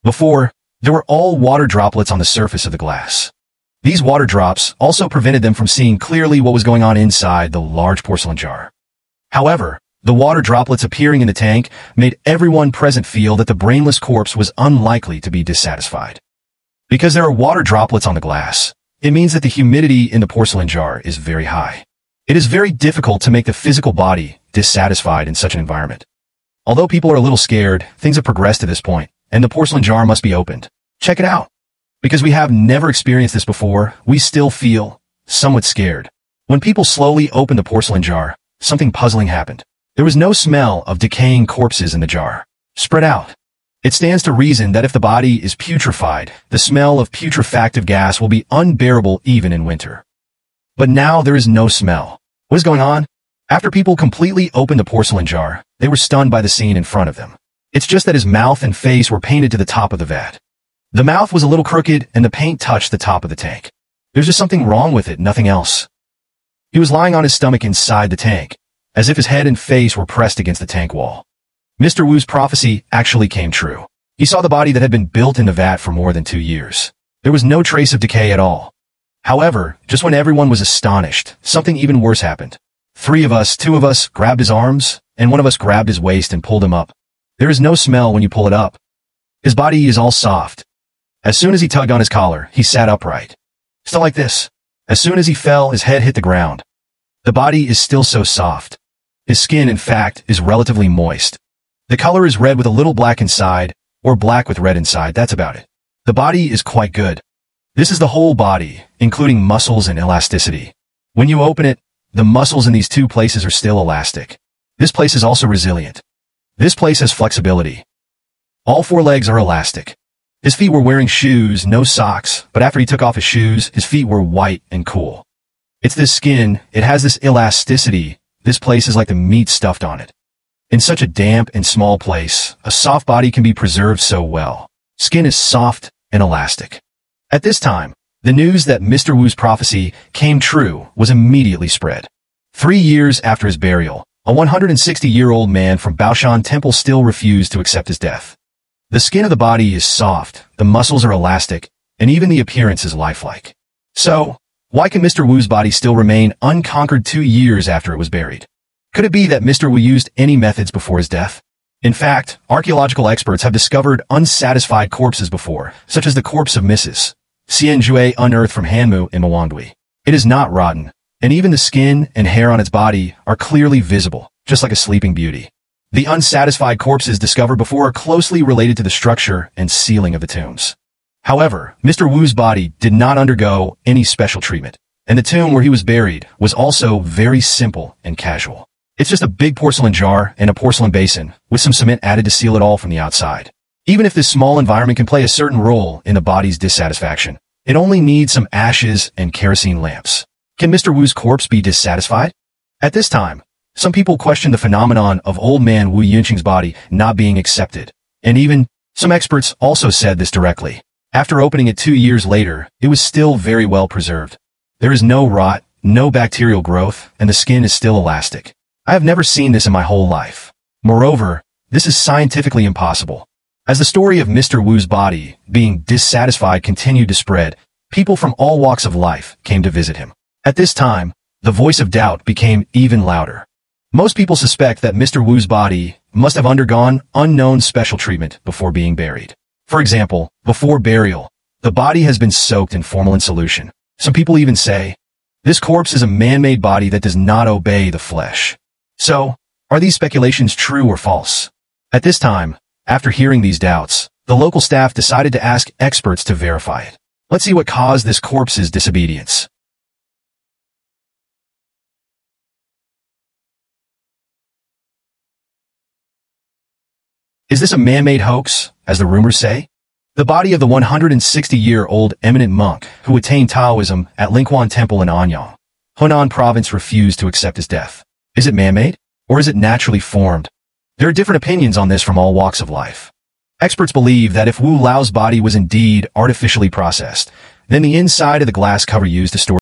S1: Before, there were all water droplets on the surface of the glass. These water drops also prevented them from seeing clearly what was going on inside the large porcelain jar. However, the water droplets appearing in the tank made everyone present feel that the brainless corpse was unlikely to be dissatisfied. Because there are water droplets on the glass, it means that the humidity in the porcelain jar is very high. It is very difficult to make the physical body dissatisfied in such an environment. Although people are a little scared, things have progressed to this point, and the porcelain jar must be opened. Check it out. Because we have never experienced this before, we still feel somewhat scared. When people slowly opened the porcelain jar, something puzzling happened. There was no smell of decaying corpses in the jar. Spread out. It stands to reason that if the body is putrefied, the smell of putrefactive gas will be unbearable even in winter. But now there is no smell. What is going on? After people completely opened the porcelain jar, they were stunned by the scene in front of them. It's just that his mouth and face were painted to the top of the vat. The mouth was a little crooked and the paint touched the top of the tank. There's just something wrong with it, nothing else. He was lying on his stomach inside the tank, as if his head and face were pressed against the tank wall. Mr. Wu's prophecy actually came true. He saw the body that had been built in the vat for more than 2 years. There was no trace of decay at all. However, just when everyone was astonished, something even worse happened. 2 of us grabbed his arms, and one of us grabbed his waist and pulled him up. There is no smell when you pull it up. His body is all soft. As soon as he tugged on his collar, he sat upright. Still like this. As soon as he fell, his head hit the ground. The body is still so soft. His skin, in fact, is relatively moist. The color is red with a little black inside, or black with red inside, that's about it. The body is quite good. This is the whole body, including muscles and elasticity. When you open it, the muscles in these 2 places are still elastic. This place is also resilient. This place has flexibility. All 4 legs are elastic. His feet were wearing shoes, no socks, but after he took off his shoes, his feet were white and cool. It's this skin, it has this elasticity. This place is like the meat stuffed on it. In such a damp and small place, a soft body can be preserved so well. Skin is soft and elastic. At this time, the news that Mr. Wu's prophecy came true was immediately spread. 3 years after his burial, a 160-year-old man from Baoshan Temple still refused to accept his death. The skin of the body is soft, the muscles are elastic, and even the appearance is lifelike. So, why can Mr. Wu's body still remain unconquered 2 years after it was buried? Could it be that Mr. Wu used any methods before his death? In fact, archaeological experts have discovered unsatisfied corpses before, such as the corpse of Mrs. Xian Jue unearthed from Hanmu in Mawangdui. It is not rotten, and even the skin and hair on its body are clearly visible, just like a sleeping beauty. The unsatisfied corpses discovered before are closely related to the structure and ceiling of the tombs. However, Mr. Wu's body did not undergo any special treatment, and the tomb where he was buried was also very simple and casual. It's just a big porcelain jar and a porcelain basin, with some cement added to seal it all from the outside. Even if this small environment can play a certain role in the body's dissatisfaction, it only needs some ashes and kerosene lamps. Can Mr. Wu's corpse be dissatisfied? At this time, some people question the phenomenon of old man Wu Yunqing's body not being accepted, and even some experts also said this directly. After opening it 2 years later, it was still very well preserved. There is no rot, no bacterial growth, and the skin is still elastic. I have never seen this in my whole life. Moreover, this is scientifically impossible. As the story of Mr. Wu's body being dissatisfied continued to spread, people from all walks of life came to visit him. At this time, the voice of doubt became even louder. Most people suspect that Mr. Wu's body must have undergone unknown special treatment before being buried. For example, before burial, the body has been soaked in formalin solution. Some people even say, this corpse is a man-made body that does not obey the flesh. So, are these speculations true or false? At this time, after hearing these doubts, the local staff decided to ask experts to verify it. Let's see what caused this corpse's disobedience. Is this a man-made hoax, as the rumors say? The body of the 160-year-old eminent monk who attained Taoism at Lingquan Temple in Anyang, Hunan Province refused to accept his death. Is it man-made, or is it naturally formed? There are different opinions on this from all walks of life. Experts believe that if Wu Lao's body was indeed artificially processed, Then the inside of the glass cover used to store